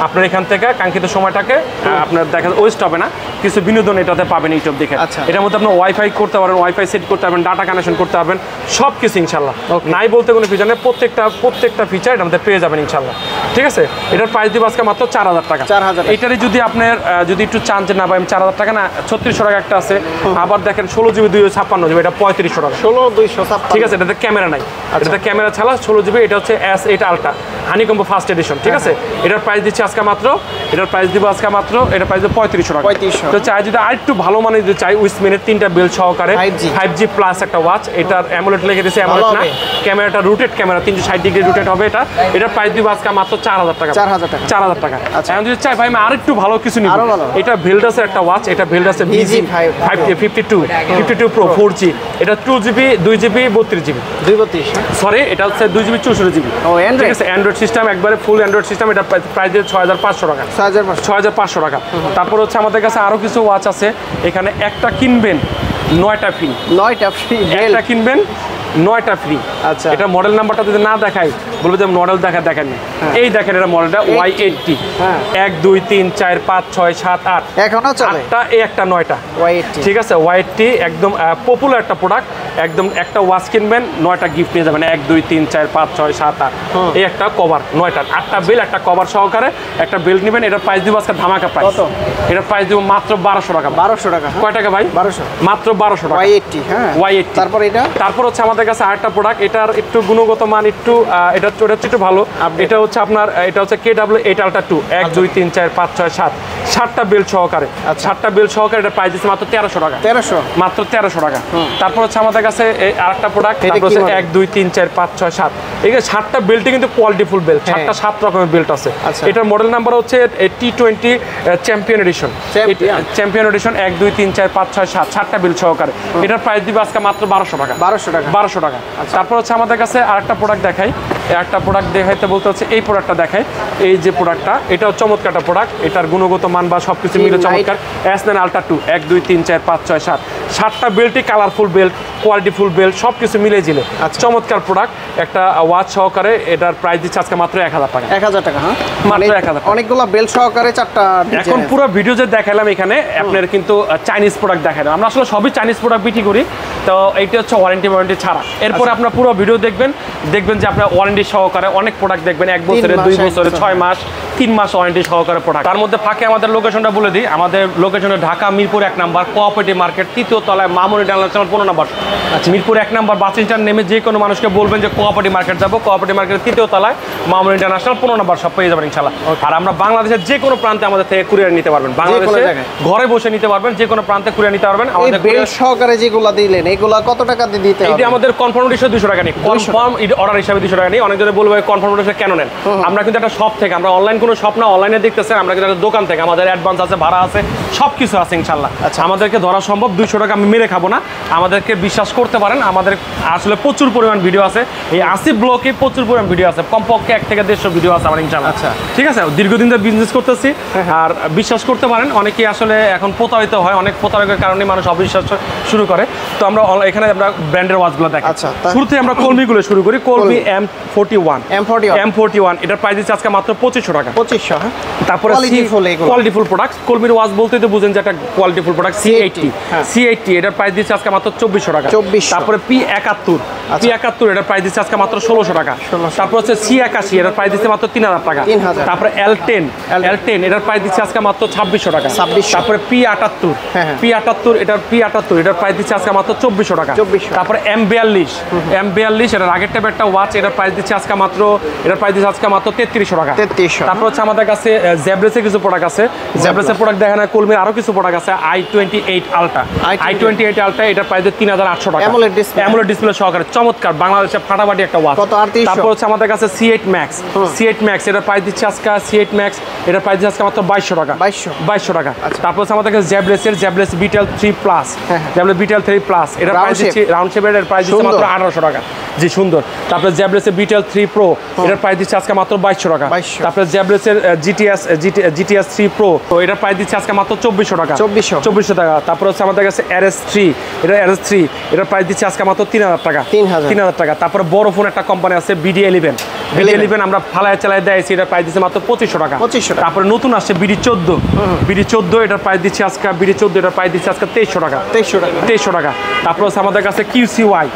আপনার এখান থেকে কাঙ্ক্ষিত সময়টাকে আপনার দেখা ওয়েস্ট হবে না, কিছু বিনোদন এটাতে পাবেন ইউটিউব দেখে। এটার মধ্যে আপনার ওয়াইফাই করতে পারবেন, ওয়াইফাই সেট করতে পারবেন, ডাটা কানেকশন করতে পারবেন, সব কিছু ইনশাল্লাহ। নাই বলতে কোনো ফিচার নেই, প্রত্যেকটা ফিচার এটার মধ্যে পেয়ে যাবেন ইনশাল্লাহ, ঠিক আছে। এটার প্রাইস দিব আজকে মাত্র 4000 টাকা। এইটারই যদি আপনার যদি একটু চান যে না ভাই আমি 4000 টাকা না, 3600 টাকা একটা আছে। আবার দেখেন 16GB 256GB, এটা 3500 টাকা, 16256, ঠিক আছে। এটাতে ক্যামেরা নাই, এটাতে ক্যামেরা ছাড়া 16GB, এটা হচ্ছে S8 আলট্রা হানিকম্বো ফার্স্ট এডিশন, ঠিক আছে। এটার প্রাইস দিচ্ছি আজকে মাত্র, এটার প্রাইস দিব আজকে মাত্র, এটার প্রাইস 3500 টাকা। তো চাই যদি আরেকটু ভালো মানে যদি চাই, উইসমিনের 3টা বেল সহকারে 5G প্লাস একটা ওয়াচ, এটার অ্যামোলেড লেগে দিয়েছে, অ্যামোলেড না, ক্যামেরাটা রুটেড ক্যামেরা, 360 ডিগ্রি রুটেড হবে এটা। এটার প্রাইস দিব আজকে মাত্র 4000 টাকা। 4000 টাকা। এখন যদি চাই ভাই আমি আরেকটু ভালো কিছু নিব, এটা ভেলডাসের একটা ওয়াচ, এটা ভেলডাসের BG52 Pro 4G, এটা 2GB 2GB 32GB, সরি এটা হচ্ছে 2GB 64GB, ঠিক আছে। অ্যান্ড্রয়েড সিস্টেম, একবারে ফুল অ্যান্ড্রয়েড সিস্টেম। এটা প্রাইস দিয়ে 6500 টাকা, 6500 টাকা। তারপর হচ্ছে আমাদের কাছে আরো কিছু ওয়াচ আছে, এখানে একটা কিনবেন 9টা ফ্রি, একটা কিনবেন 9টা ফ্রি। আচ্ছা, এটা মডেল নাম্বারটা যদি না দেখাই বলবো যে মডেল দেখেন। এই দেখেন এটা মডেলটা Y80, 1 2 3 4 5 6 7 8 এখনো চলে, 8টা এই একটা 9টা Y80, ঠিক আছে। Y80 একদম পপুলার একটা প্রোডাক্ট, একদম একটা ওয়াচ কিনবেন 9টা গিফট নিয়ে যাবেন, 1 2 3 4 5 6 7 8, এই একটা কভার 9টা, 8টা বেল, একটা কভার সহকারে একটা বেল্ট নেবেন। এটার প্রাইস দিব আজকে ধামাকা প্রাইস, এটার প্রাইস দিব মাত্র 1200 টাকা। 1200 টাকা, কয় টাকা ভাই? 1200, মাত্র 1200 টাকা। Y80, হ্যাঁ Y80। তারপর হচ্ছে আমাদের কাছে আরেকটা প্রোডাক্ট, এটার একটু গুণগত মান একটু এটা একটু ভালো। এটা হচ্ছে আপনার, এটা হচ্ছে KW8 Ultra 2, 1 2 3 4 5 6 7, 7টা বেল সহকারে, 7টা বেল সহকারে এটা প্রাইস দিচ্ছে মাত্র 1300 টাকা, মাত্র 1300 টাকা। তারপর হচ্ছে আমাদের কাছে আরেকটা প্রোডাক্ট, তারপর হচ্ছে 1 2 3 4 5 6 7, এই 7টা বেল্টই কিন্তু কোয়ালিটিফুল বেল্ট, 7টা 7 রকমের বেল্ট আছে। এটার মডেল নাম্বার হচ্ছে T20 চ্যাম্পিয়ন এডিশন, 1 2 3 4 5 6 7, 7টা বেল্ট সহকারে। এটার প্রাইস দিব আজকে মাত্র 1200 টাকা, 1200 টাকা। তারপর হচ্ছে আমাদের কাছে আরেকটা প্রোডাক্ট দেখাই, একটা প্রোডাক্ট দেখাইতে বলতে হচ্ছে এই প্রোডাক্টটা দেখাই, এই যে প্রোডাক্টটা, এটাও চমৎকার একটা প্রোডাক্ট, এটার গুণগত মান বা সবকিছু মিলে চমৎকার। S9 Ultra 2, 1 2 3 4 5 6 7, 7টা বেল্টই কালারফুল বেল্ট, কোয়ালিটিফুল বেল্ট, সবকিছু মিলে জিলে চমৎকার প্রোডাক্ট, একটা ওয়াচ সহকারে। এটার প্রাইস দিচ্ছে আজকে মাত্র 1000 টাকা, 1000 টাকা, হ্যাঁ মাত্র 1000। অনেকগুলো বেল্ট সহকারে 4টা। এখন পুরো ভিডিও যে দেখালাম এখানে আপনার কিন্তু চাইনিজ প্রোডাক্ট দেখালাম, আমরা আসলে সবই চাইনিজ প্রোডাক্ট বিক্রি করি, তো এইটা হচ্ছে ওয়ারেন্টি ছাড়া। এরপরে আপনার পুরো ভিডিও দেখবেন যে আপনার ওয়ারেন্টি সহকারে অনেক প্রোডাক্ট দেখবেন, 1 বছরের, 2 বছরের, 6 মাস, 3 মাস ওয়ারেন্টি সহকারে প্রোডাক্ট। তার মধ্যে ফাঁকে আমাদের লোকেশনটা বলে দিই, আমাদের লোকেশনে Dhaka Mirpur 1 number cooperative market, 3য় তলায় Mamuni international 15 number. Mirpur 1 number bus stand নেমে যে কোনো মানুষকে বলবেন যে কোঅপারেটিভ মার্কেট যাবো, কোঅপারেটিভ মার্কেটের 3য় তলায় মামুনি ইন্টারন্যাশনাল 15 নাম্বার, সব পেয়ে যাবেন ইনশাআল্লাহ। আর আমরা বাংলাদেশের যে কোনো প্রান্তে আমাদের থেকে কুরিয়ার নিতে পারবেন, বাংলাদেশে ঘরে বসে নিতে পারবেন, যে কোনো প্রান্তে কুরিয়ার নিতে পারবেন। আমাদের বেল্ট সহকারে যেগুলো দিলেন এগুলো কত টাকা দিয়ে দিতে হবে? এটা আমাদের কনফার্ম অর্ডার 200 টাকা নেই, কনফার্ম অর্ডার হিসাবে 200 টাকা নেই। অনেকজনে বলবে কনফার্ম অর্ডার কেন নেন? আমরা কিন্তু একটা শপ থেকে, আমরা অনলাইন কোনো শপ না, অনলাইনে দেখতেছেন, আমরা কিন্তু একটা দোকান থেকে, আমাদের অ্যাডভান্স আছে, ভাড়া আছে, সব কিছু আছে ইনশাআল্লাহ। আমাদেরকে ধরা সম্ভব, 200 টাকা আমি মেরে খাবো না, আমাদেরকে বিশ্বাস করতে পারেন। আমাদের আসলে প্রচুর পরিমাণ ভিডিও আছে, এই আসিফ ব্লগে প্রচুর পরিমাণ ভিডিও আছে, কমপক্ষে 1 থেকে 150 ভিডিও আছে আমার ইনশাআল্লাহ। ঠিক আছে, দীর্ঘদিন ধরে বিজনেস করতেছি, আর বিশ্বাস করতে পারেন। অনেকেই আসলে এখন প্রতারিত হয়, অনেক প্রতারকের কারণে মানুষ অবিশ্বাস শুরু করে। তো আমরা এখানে আমরা ব্র্যান্ডের ওয়াচগুলো দেখি। আচ্ছা, শুরুতে আমরা কলমিগুলো শুরু করি। কলমি M41 এটার প্রাইস দিচ্ছে আজকে মাত্র 2500 টাকা। 2500। হ্যাঁ, তারপরে কোয়ালিটিফুল প্রোডাক্ট, কলমির ওয়াচ বলতে তো বুঝেন যে একটা কোয়ালিটিফুল প্রোডাক্ট। C80 এটার প্রাইস দিচ্ছে আজকে মাত্র 2400 টাকা। তারপরে P71 এটার প্রাইস দিচ্ছে আজকে মাত্র 1600 টাকা। তারপর হচ্ছে C81 এটার প্রাইস দিচ্ছে মাত্র 3000 টাকা। তারপরে L10 এটার প্রাইস দিচ্ছে আজকে মাত্র 2600 টাকা। তারপরে P78 এটার প্রাইস দিচ্ছে আজকে মাত্র 2400 টাকা। তারপরে M42 এটার আগের টাইপের একটা ওয়াচ, এটার প্রাইস দিচ্ছে আজকে মাত্র 3300 টাকা। তারপর হচ্ছে আমাদের কাছে জেব্রাসের কিছু প্রোডাক্ট আছে। জেব্রাসের প্রোডাক্ট দেখেন, কলমির আরো কিছু প্রোডাক্ট আছে। i28 Ultra এটার প্রাইস 3800 টাকা। অ্যামোলেড ডিসপ্লে সহকারে চমৎকার বাংলাদেশে ফাটাফাটি একটা ওয়াচ। তারপর হচ্ছে আমাদের কাছে C8 Max এটার প্রাইস দিচ্ছে আজকে এটার প্রাইস দিচ্ছে আজকে মাত্র 2200 টাকা। 2200 টাকা। তারপর হচ্ছে আমাদের কাছে জেব্রাস বিটেল 3 প্লাস এটার প্রাইস দিচ্ছে রাউন্ড শেপের, এর প্রাইস দিচ্ছে মাত্র 1800 টাকা। জি, সুন্দর। তারপরে জেব্রাসের বিটেল 3 Pro এটার প্রাইস দিচ্ছে আজকে মাত্র 2200 টাকা। তারপরে জেব্রাসের GTS 3 Pro এটার প্রাইস দিচ্ছে আজকে মাত্র 2400 টাকা। 2400 টাকা। তারপর হচ্ছে আমাদের কাছে RS3 এটার প্রাইস দিচ্ছে আজকে মাত্র 3000 টাকা। 3000 টাকা। তারপরে বড় ফোন একটা কোম্পানি আছে BD11 আমরা ফালায় চালায় দিয়েছি, এটার প্রাইস দিচ্ছে মাত্র 2500 টাকা। তারপরে নতুন আসছে BD14 এটার প্রাইস দিচ্ছে আজকে 2300 টাকা। 2300 টাকা। তারপর হচ্ছে আমাদের কাছে QCY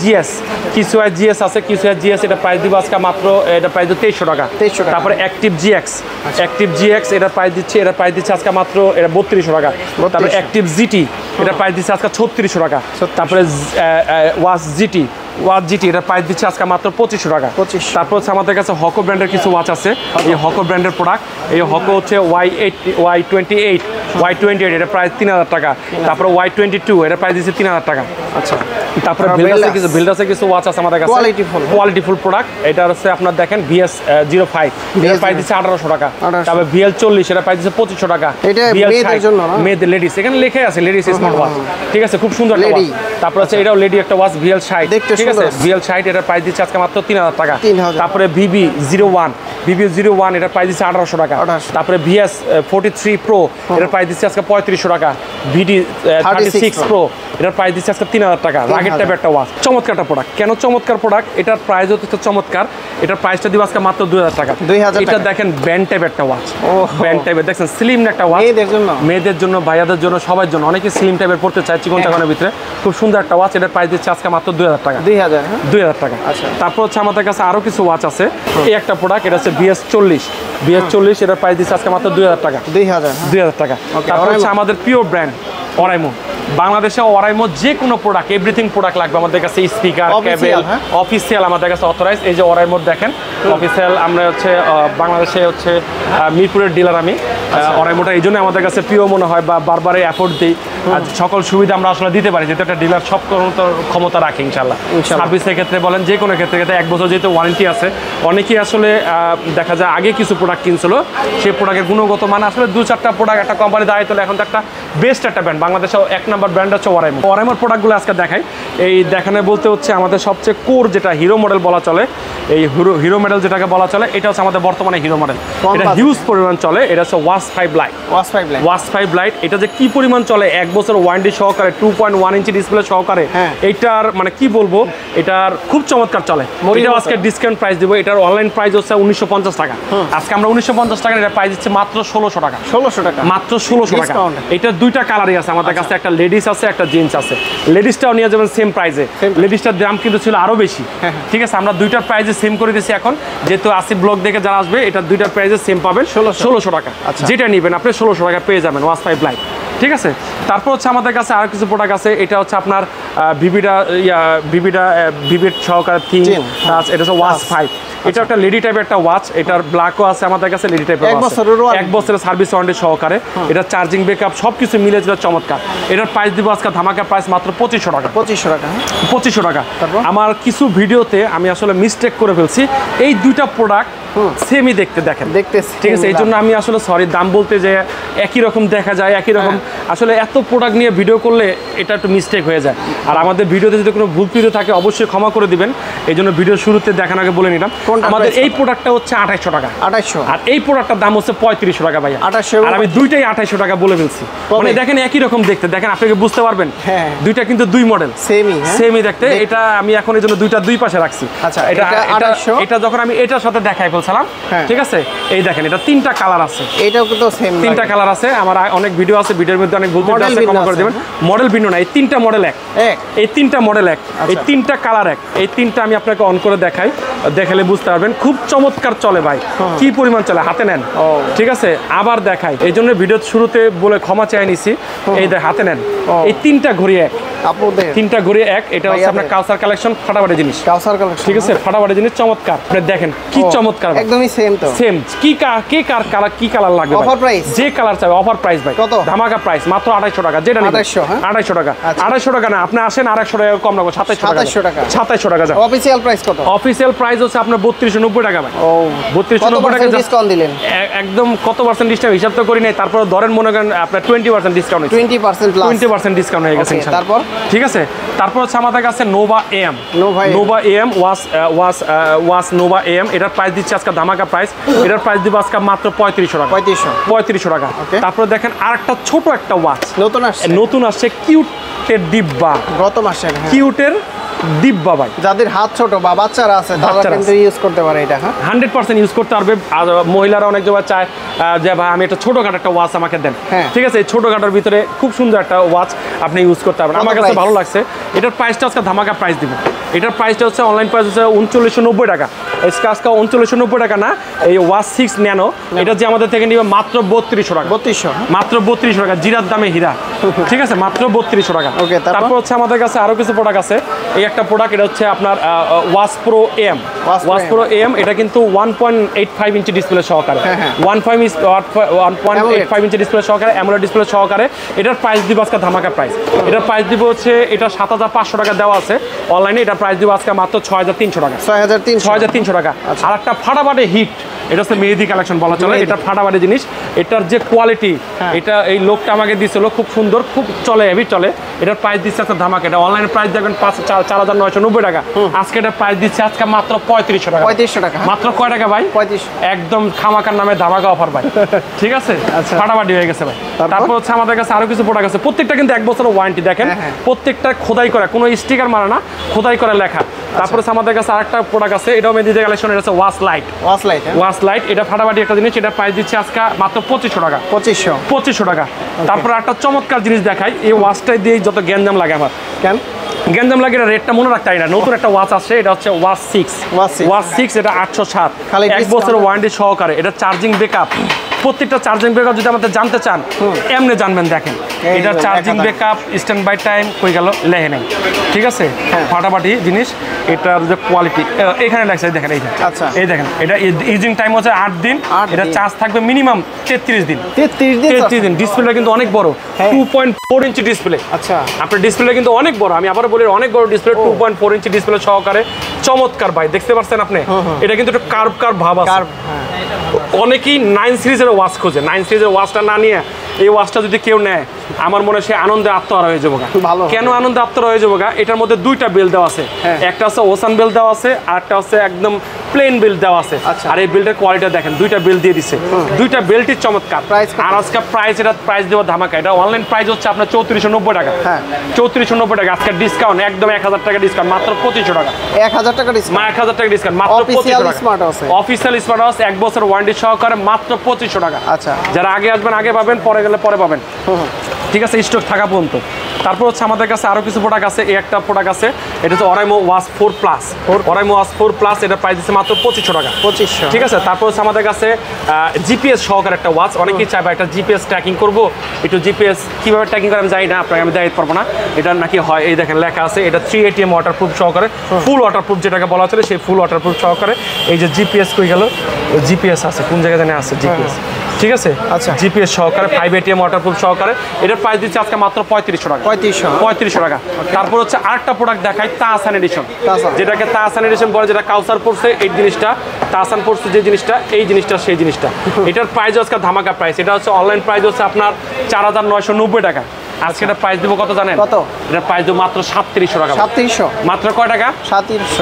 GS আছে। QCY GS এটা প্রাইস দিব আজকে মাত্র, এটা প্রাইস 2300 টাকা। তারপরে Active GX এটার প্রাইস দিচ্ছে আজকে মাত্র 3200 টাকা। তারপরে Active GT এটার প্রাইস দিচ্ছে আজকে 3600 টাকা। তারপরে ওয়াচ GT এটার প্রাইস দিচ্ছে আজকে মাত্র 2500 টাকা। তারপর হচ্ছে আমাদের কাছে হকো ব্র্যান্ডের কিছু ওয়াচ আছে। এই হকো ব্র্যান্ডের প্রোডাক্ট, এই হকো হচ্ছে Y28 এটার প্রাইস 3000 টাকা। তারপরে Y22 এটার প্রাইস দিচ্ছে 3000 টাকা। আচ্ছা, তারপরে বিল্ডাসের কিছু ওয়াচ আছে আমাদের কাছে, কোয়ালিটিফুল প্রোডাক্ট। এটা হচ্ছে আপনার দেখেন VS05 এটার প্রাইস দিচ্ছে 1800 টাকা। তারপরে VL40 এটার প্রাইস দিচ্ছে 2500 টাকা। মেয়েদের লেডিস, এখানে লেখা আছে লেডিস স্মার্ট ওয়াচ, ঠিক আছে, খুব সুন্দর একটা ওয়াচ। তারপর হচ্ছে এটাও লেডি একটা ওয়াচ VL60, ঠিক আছে, VL60 এটার প্রাইস দিচ্ছে আজকে মাত্র 3000 টাকা। তারপরে BB01 এটার প্রাইস দিচ্ছে 1800 টাকা। তারপরে VS43 Pro এটার প্রাইস দিচ্ছে আজকে 3500 টাকা। VD36 Pro এটার প্রাইস দিচ্ছে আজকে 3000 টাকা। রাগের টাইপের একটা ওয়াচ, চমৎকার একটা প্রোডাক্ট। কেন চমৎকার প্রোডাক্ট? এটার প্রাইস হচ্ছে চমৎকার। এটার প্রাইসটা দিব আজকে মাত্র 2000 টাকা। এটা দেখেন ব্যান্ড টাইপের একটা ওয়াচ, ব্যান্ড টাইপের দেখছেন, স্লিম একটা ওয়াচ, মেয়েদের জন্য, ভাইয়াদের জন্য, সবার জন্য। অনেকে স্লিম টাইপের পড়তে চায় চিকন চাকনের ভিতরে, খুব সুন্দর একটা ওয়াচ। এটার প্রাইস দিচ্ছে আজকে মাত্র 2000 টাকা। 2000 টাকা। তারপর হচ্ছে আমাদের কাছে আরো কিছু ওয়াচ আছে। এই একটা প্রোডাক্ট, এটা হচ্ছে VS40 এটার প্রাইস দিচ্ছে আজকে মাত্র 2000 টাকা। 2000 টাকা। তারপর হচ্ছে আমাদের পিওর ব্র্যান্ড অরাইমো। বাংলাদেশে অরাইমো যে কোনো প্রোডাক্ট, এভরিথিং প্রোডাক্ট লাগবে আমাদের কাছে, স্পিকার, কেবল, অফিসিয়াল আমাদের কাছে অথরাইজ। এই যে অরাইমোর দেখেন অফিসিয়াল, আমরা হচ্ছে বাংলাদেশে হচ্ছে মিরপুরের ডিলার আমি। অরাইমোটা এই জন্য আমাদের কাছে প্রিয় মনে হয়, বা বারবারে অ্যাফোর্ড দিই। সকল সুবিধা আমরা আসলে দিতে পারি, যেহেতু একটা ডিলার সব ক্ষমতা রাখে ইনশাল্লাহ। সার্ভিসের ক্ষেত্রে বলেন, যে কোনো ক্ষেত্রে 1 বছর যেহেতু ওয়ারেন্টি আছে। অনেকেই আসলে দেখা যায় আগে কিছু প্রোডাক্ট কিনছিল, সেই প্রোডাক্টের গুণগত মান আসলে 2-4টা প্রোডাক্ট একটা কোম্পানি দাঁড়িয়ে তোলে। এখন তো একটা বেস্ট একটা ব্র্যান্ড, বাংলাদেশে 1 নম্বর ব্র্যান্ড হচ্ছে অরাইমো। অরাইমোর প্রোডাক্টগুলো আজকে দেখাই। এই দেখানে বলতে হচ্ছে আমাদের সবচেয়ে কোর যেটা হিরো মডেল বলা চলে, এই হিরো মডেল যেটাকে বলা চলে, এটা হচ্ছে আমাদের বর্তমানে হিরো মডেল। এটা হিউজ পরিমাণ চলে। এটা হচ্ছে ওয়াচ 5 লাইট। এটা যে কি পরিমাণ চলে, 1 বছর ওয়ারেন্টি সহকারে, 2.1 ইঞ্চি ডিসপ্লে সহকারে। এইটার মানে কি বলবো, এটার খুব চমৎকার চলে। এটাও আজকে ডিসকাউন্ট প্রাইস দিব। এটার অনলাইন প্রাইস হচ্ছে 1950 টাকা। আজকে আমরা 1950 টাকা এটা প্রাইস দিচ্ছি মাত্র 1600 টাকা। মাত্র 1600 টাকা। এটার 2টা কালারই আছে আমাদের কাছে, একটা লেডিস আছে, একটা জেন্টস আছে। লেডিসটাও নিয়ে যাবেন সেম প্রাইসে। লেডিসটার দাম কিন্তু ছিল আরো বেশি, ঠিক আছে। আমরা 2টার প্রাইসে সেম করে দিয়েছি এখন, যেহেতু আসিফ ব্লগ দেখে যারা আসবে, এটা 2টার প্রাইসে সেম পাবেন 1600 টাকা। যেটা নেবেন আপনি 1600 টাকা পেয়ে যাবেন ওয়াচ 5 লাইট, ঠিক আছে। তারপর হচ্ছে আমাদের কাছে আরো কিছু প্রোডাক্ট আছে। এটা হচ্ছে আপনার ভিভিড সহকারে থিম, এটা হচ্ছে ওয়াচ 5। এটা একটা লেডি টাইপের একটা ওয়াচ। এটার ব্ল্যাকও আছে আমাদের কাছে, লেডি টাইপের 1 বছরের সার্ভিস ওয়ারেন্টি সহকারে। এটা চার্জিং ব্যাকআপ সবকিছু মিলে যেটা চমৎকার। এটার প্রাইস দিব আজকে ধামাকা প্রাইস মাত্র 2500 টাকা। 2500 টাকা। আমার কিছু ভিডিওতে আমি আসলে মিস্টেক করে ফেলছি। এই 2টা প্রোডাক্ট সেমই দেখতে দেখেন দেখতে ঠিক আছে। এই জন্য আমি আসলে সরি দাম বলতে যে একই রকম দেখা যায় একই রকম, আসলে এত প্রোডাক্ট নিয়ে ভিডিও করলে এটা একটু মিস্টেক হয়ে যায়। আর আমাদের ভিডিওতে যদি কোনো ভুল ত্রুটি থাকে অবশ্যই ক্ষমা করে দিবেন। এই জন্য ভিডিও শুরুতে দেখার আগে বলে নিলাম আমাদের এই প্রোডাক্টটা হচ্ছে 2800 টাকা, 2800, আর এই প্রোডাক্টটার দাম হচ্ছে 3500 টাকা ভাইয়া। 2800, আর আমি দুইটাই 2800 টাকা বলে ফেলছি। মানে দেখেন একই রকম দেখতে, দেখেন আপনাকে বুঝতে পারবেন দুইটা কিন্তু দুই মডেল সেমই দেখতে। এটা আমি এখন এই জন্য দুইটা দুই পাশে রাখছি। আচ্ছা, এটা যখন আমি এটার সাথে দেখাই ফেলছিলাম ঠিক আছে, এই দেখেন এটা তিনটা কালার আছে, এটাও কিন্তু সেম তিনটা কালার আছে। আমার অনেক ভিডিও আছে, ভিডিওর মধ্যে অনেক ভুল আছে, ক্ষমা করে দিবেন। মডেল ভিন্ন না, এই তিনটা মডেল এক, এই তিনটা মডেল এক, এই তিনটা কালার এক, এই তিনটা আমি আপনাকে অন করে দেখাই, দেখালে বুঝতে পারবেন খুব চমৎকার চলে ভাই, কি পরিমাণ চলে, হাতে নেন ঠিক আছে। আবার দেখাই, এই জন্য ভিডিও শুরুতে বলে ক্ষমা চাই নিছি। এই হাতে নেন, এই তিনটা ঘড়ি এক, তিনটা ঘড়ি এক। এটা হচ্ছে আপনার কালচার কালেকশন, ফাটাফাটি জিনিস, কালচার কালেকশন ঠিক আছে, ফাটাফাটি জিনিস, চমৎকার। আপনি দেখেন কি চমৎকার, একদমই সেম তো সেম। কি কালার, কি কালার লাগবে, অফার প্রাইস, যে কালার চাই অফার প্রাইস ভাই, কত ধামাকা প্রাইস, মাত্র 2800 টাকা। যেটা নেবেন 2800 টাকা, 2800 টাকা না, আপনি আসেন 800 টাকা কম রাখবো, 2700 টাকা, 2700 টাকা। অফিশিয়াল প্রাইস কত? অফিশিয়াল প্রাইস হচ্ছে আপনার 3290 টাকা ভাই। ও 3290 টাকা ডিসকাউন্ট দিলেন একদম। কত পার্সেন্ট ডিসকাউন্ট হিসাব তো করি নাই, তারপর ধরেন মনে করেন আপনার 20% ডিসকাউন্ট, 20% প্লাস 20% ডিসকাউন্ট হয়ে গেছে। তারপর ঠিক আছে, তারপর হচ্ছে আমাদের কাছে নোভা এম, নোভা এম ওয়াস নোভা এম। এটার প্রাইস দিচ্ছে আজকে ধামাকা প্রাইস, এটার প্রাইস দিব আজকে মাত্র 3500 টাকা, 3500 টাকা। তারপর দেখেন আরেকটা ছোট একটা ওয়াচ নতুন আসছে, কিউটের ডিব্বা, গত মাসে কিউটের ডিব্বা ভাই। যাদের হাত ছোট বা বাচ্চারা আছে তারা কিন্তু ইউজ করতে পারে এটা, 100% ইউজ করতে পারবে। আর মহিলারা অনেক সময় চায় যে ভাই আমি একটা ছোটখাটো একটা ওয়াচ আমাকে দেন, ঠিক আছে। এই ছোটখাটোর ভিতরে খুব সুন্দর একটা ওয়াচ আপনি ইউজ করতে পারবেন, আমার কাছে ভালো লাগছে। এটার প্রাইসটা আজকে ধামাকা প্রাইস দিব। এটার প্রাইসটা হচ্ছে অনলাইন প্রাইস হচ্ছে 3990 টাকা, আজকে 3990 টাকা না। এই ওয়াচ 6 ন্যানো এটা যে আমাদের থেকে নিবে মাত্র 3200 টাকা, মাত্র 3200 টাকা, জিরার দামে হীরা ঠিক আছে, মাত্র 3200 টাকা। তারপর হচ্ছে আমাদের কাছে আরো কিছু প্রোডাক্ট আছে। এই একটা প্রোডাক্ট, এটা হচ্ছে আপনার watch pro M, watch pro M. এটা কিন্তু 1.85 ইঞ্চি ডিসপ্লে সহকারে, 1.85 ইঞ্চি ডিসপ্লে সহকারে, অ্যামোলেড ডিসপ্লে সহকারে। এটার প্রাইস দিব আজকে ধামাকা প্রাইস। এটার প্রাইস দিব হচ্ছে, এটা 7500 টাকা দেওয়া আছে অনলাইনে, এটা প্রাইস দিব আজকে মাত্র 6300 টাকা, 6300 টাকা। আর একটা ফাটাফাটি হিট, এটা হচ্ছে মেহেদি কালেকশন বলা চলে, এটা ফাটাফাটি জিনিস। এটার যে কোয়ালিটি, এটা এই লোকটা আমাকে দিয়েছিল, খুব সুন্দর, খুব চলে, হেভি চলে। এটার প্রাইস দিচ্ছে আজকে ধামাকা, এটা অনলাইনে প্রাইস দেখবেন 4990 টাকা, আজকে এটা প্রাইস দিচ্ছে আজকে মাত্র 3500 টাকা, 3500 টাকা। মাত্র কয় টাকা ভাই? 3500। একদম খামাকার নামে ধামাকা অফার ভাই, ঠিক আছে, ফাটাফাটি হয়ে গেছে ভাই। তারপর হচ্ছে আমাদের কাছে আরো কিছু প্রোডাক্ট আছে, প্রত্যেকটা কিন্তু 1 বছরের ওয়ারেন্টি। দেখেন প্রত্যেকটা খোদাই করা, কোনো স্টিকার মারা না, খোদাই করে লেখা। তারপরে আমাদের কাছে আরেকটা প্রোডাক্ট আছে, এটাও মেহেদি কালেকশন, এটা হচ্ছে ওয়াচ লাইট, ওয়াচ লাইট। এটা ফাটাফাটি একটা জিনিস, এটা প্রাইস দিচ্ছে আজকে মাত্র 2500 টাকা, 2500 টাকা। তারপর একটা চমৎকার জিনিস দেখাই, এই ওয়াচটাই দিয়ে যত গ্যাঞ্জাম লাগে আমার, কেন গ্যাঞ্জাম লাগে, এটা রেটটা মনে রাখতে হয় না। নতুন একটা ওয়াচ আসছে, এটা হচ্ছে ওয়াচ 6, এটা 807, 1 বছরের ওয়ারেন্টি সহকারে। এটা চার্জিং ব্যাকআপ, প্রত্যেকটা চার্জিং ব্যাকআপ যদি আমাদের জানতে চান এমনি জানবেন। দেখেন এটা charging backup, standby time কই গেল লেহে নেই, ঠিক আছে, ফাটাফাটি জিনিস। এটার যে কোয়ালিটি এখানে লাগছে, দেখেন এই এই দেখেন, এটা ইউজিং টাইম হচ্ছে 8 দিন, এটা চার্জ থাকবে মিনিমাম 33 দিন। ডিসপ্লেটা কিন্তু অনেক বড়, 2.4 ইঞ্চি ডিসপ্লে। আচ্ছা, আপনার ডিসপ্লে কিন্তু অনেক বড়, আমি আবার বলি অনেক বড় ডিসপ্লে, 2.4 ইঞ্চি ডিসপ্লে সহকারে, চমৎকার ভাই, দেখতে পাচ্ছেন আপনি। এটা কিন্তু একটা কার্ভ ভাব আছে। অনেকেই 9 সিরিজের ওয়াচ খোঁজে, 9 সিরিজের ওয়াচটা না নিয়ে এই ওয়াচটা যদি কেউ নেয়, আমার মনে হয় সে আনন্দে আত্মহারা হয়ে যাবো। কেন আনন্দে আত্মহারা হয়ে যাবো? এটার মধ্যে দুইটা বেল দেওয়া আছে, একটা হচ্ছে ওসান বেল দেওয়া আছে, আর একটা হচ্ছে একদম প্লেন বেল দেওয়া আছে। আর এই বেল্টের কোয়ালিটি দেখেন, দুইটা বেল দিয়ে দিচ্ছে, দুইটা বেল্টই চমৎকার। আর আজকে প্রাইস, এটা প্রাইস দেওয়া ধামাকা। এটা অনলাইন প্রাইস হচ্ছে আপনার 3490 টাকা, 3490 টাকা। আজকে ডিসকাউন্ট একদম 1000 টাকা ডিসকাউন্ট, মাত্র 2500 টাকা, 1000 টাকা ডিসকাউন্ট, 1000 টাকা ডিসকাউন্ট, মাত্র 2500 টাকা। অফিসিয়াল স্মার্ট ওয়াচ 1 বছর ওয়ারেন্টি সহকারে, মাত্র 2500 টাকা। আচ্ছা, যারা আগে আসবেন আগে পাবেন, পরে গেলে পরে পাবেন, ঠিক আছে, স্টক থাকা পর্যন্ত। তারপর হচ্ছে আমাদের কাছে আরো কিছু প্রোডাক্ট আছে। এই একটা প্রোডাক্ট আছে, এটা হচ্ছে অরাইমো ওয়াচ 4 প্লাস, অরাইমো ওয়াচ 4 প্লাস। এটা প্রাইস দিচ্ছে মাত্র 2500 টাকা, 2500, ঠিক আছে। তারপর হচ্ছে আমাদের কাছে জিপিএস সহকারে একটা ওয়াচ। অনেকেই চাইবে একটা জিপিএস ট্র্যাকিং করবো, একটু জিপিএস কিভাবে ট্র্যাকিং করে আমি জানি না, আপনাকে আমি দেখাতে পারবো না। এটা নাকি হয়, এই দেখেন লেখা আছে, এটা 3 ATM ওয়াটারপ্রুফ সহকারে, ফুল ওয়াটারপ্রুফ যেটাকে বলা হচ্ছে, সেই ফুল ওয়াটারপ্রুফ সহকারে। এই যে জিপিএস কই গেল, জিপিএস আছে কোন জায়গায় জানে আছে, জিপিএস ঠিক আছে আচ্ছা। জিপিএস সহকারে 5 ATM ওয়াটারপ্রুফ সহকারে এটার প্রাইস দিচ্ছে আজকে মাত্র 3500 টাকা। 3500 টাকা। তারপর হচ্ছে আরেকটা প্রোডাক্ট দেখাই তাহসান এডিশন, যেটাকে তাহসান এডিশন বলে, যেটা কাউসার পড়ছে এই জিনিসটা, তাহসান পড়ছে যে জিনিসটা, এই জিনিসটা সেই জিনিসটা। এটার প্রাইস আজকে ধামাকা প্রাইস। এটা হচ্ছে অনলাইন প্রাইস হচ্ছে আপনার 4990 টাকা। আজকে এটা প্রাইস দেবো কত জানেন? কত? এটার প্রাইস দেবো মাত্র 3700 টাকা। 3700 মাত্র কয় টাকা?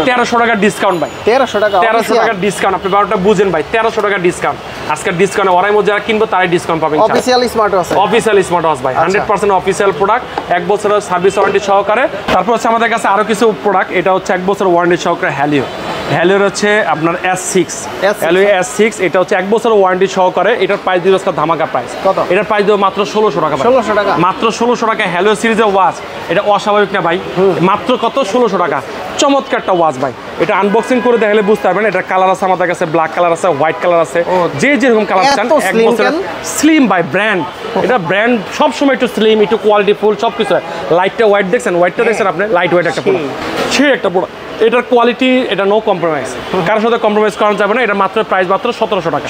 1300 টাকা ডিসকাউন্ট ভাই। 1300 টাকা 1300 টাকা ডিসকাউন্ট। আপনি ব্যাপারটা বুঝেন ভাই, 1300 টাকা ডিসকাউন্ট। আজকের ডিসকাউন্টে ওরাই মধ্যে যারা কিনবো তারাই ডিসকাউন্ট পাবেন। Official smart watch, official smart watch ভাই, 100% অফিসিয়াল প্রোডাক্ট, 1 বছরের সার্ভিস ওয়ারেন্টি সহকারে। তারপর হচ্ছে আমাদের কাছে আরো কিছু প্রোডাক্ট, এটা হচ্ছে 1 বছর ওয়ারেন্টি সহকারে হ্যালিও। হ্যালিওর হচ্ছে আপনার S6, হ্যালিও S6, এটা হচ্ছে 1 বছর ওয়ারেন্টি সহকারে। এটার প্রাইস দিবস ধামাকা প্রাইস। কত? এটার প্রাইস দেবো মাত্র 1600 টাকা। 1600 টাকা মাত্র 1600 টাকা হ্যালিও সিরিজের ওয়াচ। এটা অস্বাভাবিক না ভাই? মাত্র কত? 1600 টাকা। চমৎকার একটা ওয়াচ ভাই। এটা আনবক্সিং করে দেখালে বুঝতে পারবেন। এটা কালার আছে আমাদের কাছে, ব্ল্যাক কালার আছে, হোয়াইট কালার আছে, যে যেরকম কালার চান। 1 বছর স্লিম ভাই, ব্র্যান্ড। এটা ব্র্যান্ড সবসময় একটু স্লিম, একটু কোয়ালিটি ফুল সব কিছু। লাইটটা হোয়াইট দেখছেন? হোয়াইটটা দেখছেন আপনি? লাইট হোয়াইট একটা প্রোডাক্ট, সেই একটা প্রোডাক্ট। এটার কোয়ালিটি, এটা নো কম্প্রোমাইজ, কারোর সাথে কম্প্রোমাইজ করা যাবে না। এটা মাত্র প্রাইস মাত্র 1700 টাকা।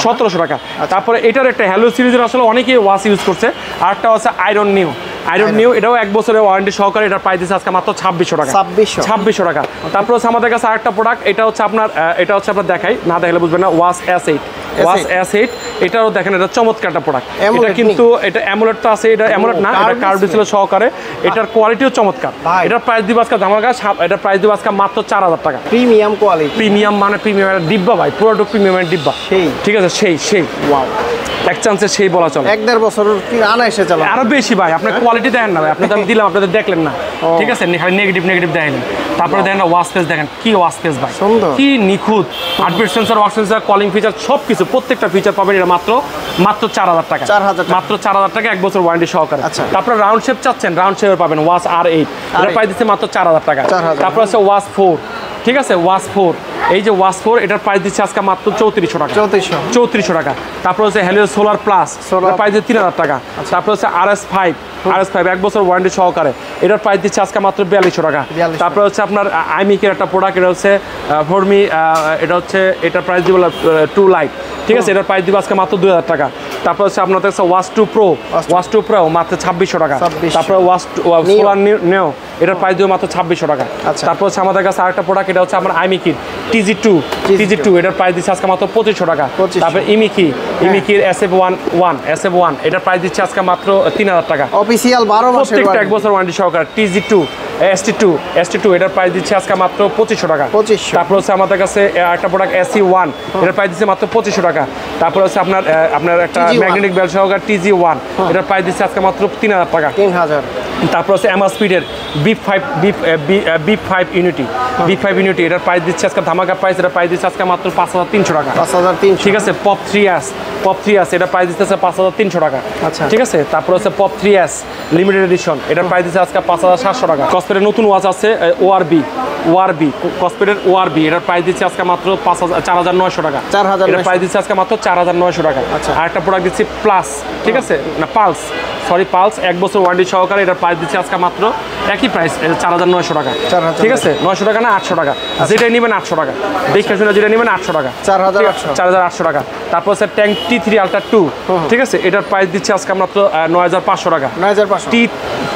1700 টাকা। তারপরে এটার একটা হ্যালো সিরিজের আসলে অনেকেই ওয়াচ ইউজ করছে। আরেকটা হচ্ছে আয়রন নিউ। আয়রন নিউ, এটাও 1 বছরের ওয়ারেন্টি সহকারে। এটার প্রাইস দিচ্ছে আজকে মাত্র 2600 টাকা। 2600 টাকা। তারপর হচ্ছে আমাদের কাছে আরেকটা প্রোডাক্ট, এটা হচ্ছে আপনার দেখাই, না দেখালে বুঝবেন না। ওয়াচ S8, ওয়াচ S8, এটাও দেখেন, এটা চমৎকার একটা প্রোডাক্ট। এটা কিন্তু এটা অ্যামোলেড তো আছে, এটা অ্যামোলেড না, এটা কার্ভ ডিসপ্লে সহকারে। এটার কোয়ালিটিও চমৎকার। এটার প্রাইস দিব আজকে ধামাকা, এটার প্রাইস দিব আজকে মাত্র 4000 টাকা। প্রিমিয়াম কোয়ালিটি, প্রিমিয়াম মানে প্রিমিয়ামের ডিব্বা ভাই, পুরোটা প্রিমিয়ামের ডিব্বা। ঠিক আছে, সেই ওয়াও, এক চান্সে সেই বলা চলে। 1-1.5 বছর আনা এসে চলে, আরো বেশি ভাই। আপনার কোয়ালিটি দেখেন না ভাই, আপনি তো আমি দিলাম, আপনাদের দেখলেন না। ঠিক আছে, খালি নেগেটিভ দেখেন। তারপরে দেখেন ওয়াচ স্পেস, দেখেন কি ওয়াচ স্পেস ভাই, কি নিখুঁত। Heartbeat sensor, watch sensor, calling feature, সবকিছু প্রত্যেকটা ফিচার পাবেন। এটা মাত্র 4000 টাকা। মাত্র 4000 টাকা, 1 বছর ওয়ারেন্টি সহকারে। তারপরে রাউন্ড শেপ চাচ্ছেন, রাউন্ড শেপে পাবেন ওয়াচ R8, এটা প্রাইস দিচ্ছে মাত্র 4000 টাকা। তারপর আছে ওয়াচ 4, ঠিক আছে, ওয়াচ 4, এই যে ওয়াচ 4, এটার প্রাইস দিচ্ছে আজকে মাত্র 3400 টাকা। 3400 টাকা। তারপর হচ্ছে হ্যালিও সোলার প্লাস, এটার প্রাইস দিচ্ছে 3000 টাকা। তারপর হচ্ছে RS5, 1 বছর ওয়ারেন্টি সহকারে। এটার প্রাইস দিচ্ছে আজকে মাত্র 4200 টাকা। তারপর হচ্ছে আপনার আইমিকের একটা প্রোডাক্ট, এটা হচ্ছে ফরমি, এটা হচ্ছে এটার প্রাইস দিব 2 লাইট, ঠিক আছে, এটার প্রাইস দিব আজকে মাত্র 2000 টাকা। তারপর হচ্ছে আপনাদের কাছে ওয়াচ 2 প্রো, ওয়াচ 2 প্রো মাত্র 2600 টাকা। তারপর ওয়াচ সোলার নিও, এটার প্রাইস দিব মাত্র 2600 টাকা। তারপর হচ্ছে আমাদের কাছে আরেকটা প্রোডাক্ট, এটা হচ্ছে আমার আইমিকির TG2, এটার প্রাইস দিচ্ছে আজকে মাত্র 2500 টাকা। তারপর ইমিকির SF1, এটার প্রাইস দিচ্ছে আজকে মাত্র 3000 টাকা। অফিসিয়াল 12 মাসের প্রত্যেকটা 1 বছর ওয়ারেন্টি সহকারে। TG2, ST2, এটার প্রাইস দিচ্ছে আজকে মাত্র 2500 টাকা। তারপর হচ্ছে আমাদের কাছে একটা প্রোডাক্ট SE1, এটার প্রাইস দিচ্ছে মাত্র 2500 টাকা। তারপর হচ্ছে আপনার একটা ম্যাগনেটিক বেল্ট সহকারে TG1, এটার প্রাইস দিচ্ছে আজকে মাত্র 3000 টাকা। 3000। তারপর হচ্ছে স্পিডের BIP5 ইউনিটি, এটার প্রাইস দিচ্ছে আজকে ধামাকা প্রাইস। এটার প্রাইস দিচ্ছে আজকে মাত্র 5300 টাকা। 5300, ঠিক আছে। পপ 3S, এটার প্রাইস দিচ্ছে 5300 টাকা। ঠিক আছে। তারপর হচ্ছে পপ 3S লিমিটেড এডিশন, এটার প্রাইস দিচ্ছে আজকে 5700 টাকা। কসপেটের নতুন ওয়াচ আছে ORB, কসপেটের ORB, এটার প্রাইস দিচ্ছে আজকে মাত্র 4900 টাকা। এটার প্রাইস দিচ্ছে আজকে মাত্র 4900 টাকা। আর একটা প্রোডাক্ট দিচ্ছি প্লাস, ঠিক আছে, না পালস, 1 বছর ওয়ারেন্টি সহকারে। এটার প্রাইস দিচ্ছে আজকে মাত্র একই প্রাইস, 4900 টাকা। ঠিক আছে, 900 টাকা না 800 টাকা, যেটা নেবেন 800 টাকা। দেখে শুনে যেটা নেবেন 800 টাকা, 4800 টাকা। তারপর হচ্ছে ট্যাঙ্ক T3 Ultra 2, ঠিক আছে, এটার প্রাইস দিচ্ছে আজকে মাত্র 9500 টাকা।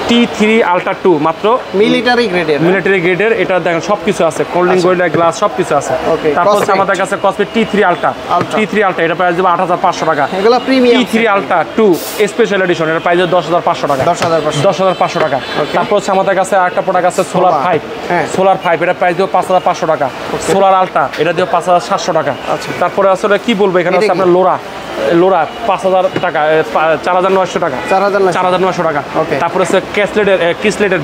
T3 Ultra 2 মাত্র মিলিটারি গ্রেডের। এটা দেখেন সবকিছু আছে, কোল্ডিং গোল্ডের গ্লাস সবকিছু আছে। তারপর হচ্ছে আমাদের কাছে কসমেট T3 Ultra, এটা প্রাইস দেবো 8500 টাকা। এগুলো premium. T3 Ultra 2 special edition, এর প্রাইস 10500 টাকা। 10500 টাকা। তারপর হচ্ছে আমাদের কাছে আরেকটা প্রোডাক্ট আছে সোলার 5, এটা প্রাইস দেবো 5500 টাকা। সোলার আলট্রা, এটা দেবো 5700 টাকা। তারপরে আসলে কি বলবো, এখানে হচ্ছে আপনার লোরা 5000 টাকা, 4900 টাকা। 4900 টাকা। তারপরে হচ্ছে ক্যাসলেটের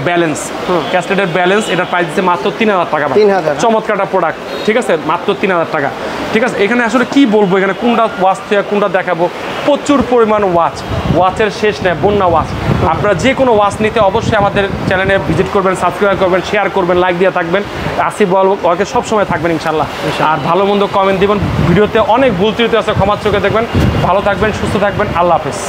ব্যালেন্স, এটার প্রাইস দিচ্ছে মাত্র 3000 টাকা। চমৎকার একটা প্রোডাক্ট, ঠিক আছে, মাত্র 3000 টাকা। ঠিক আছে, এখানে আসলে কি বলবো, এখানে কোনটা ওয়াচ থেকে কোনটা দেখাবো, প্রচুর পরিমাণ ওয়াচের শেষ নেই, বন্যা ওয়াচ। আপনারা যে কোনো ওয়াচ নিতে অবশ্যই আমাদের চ্যানেলে ভিজিট করবেন, সাবস্ক্রাইব করবেন, শেয়ার করবেন, লাইক দিয়ে থাকবেন। আসিফ ওকে সবসময় থাকবেন ইনশাল্লাহ। আর ভালো মন্দ কমেন্ট দিবেন। ভিডিওতে অনেক ভুল ত্রুটি আছে, ক্ষমার চোখে দেখবেন। ভালো থাকবেন, সুস্থ থাকবেন, আল্লাহ হাফেজ।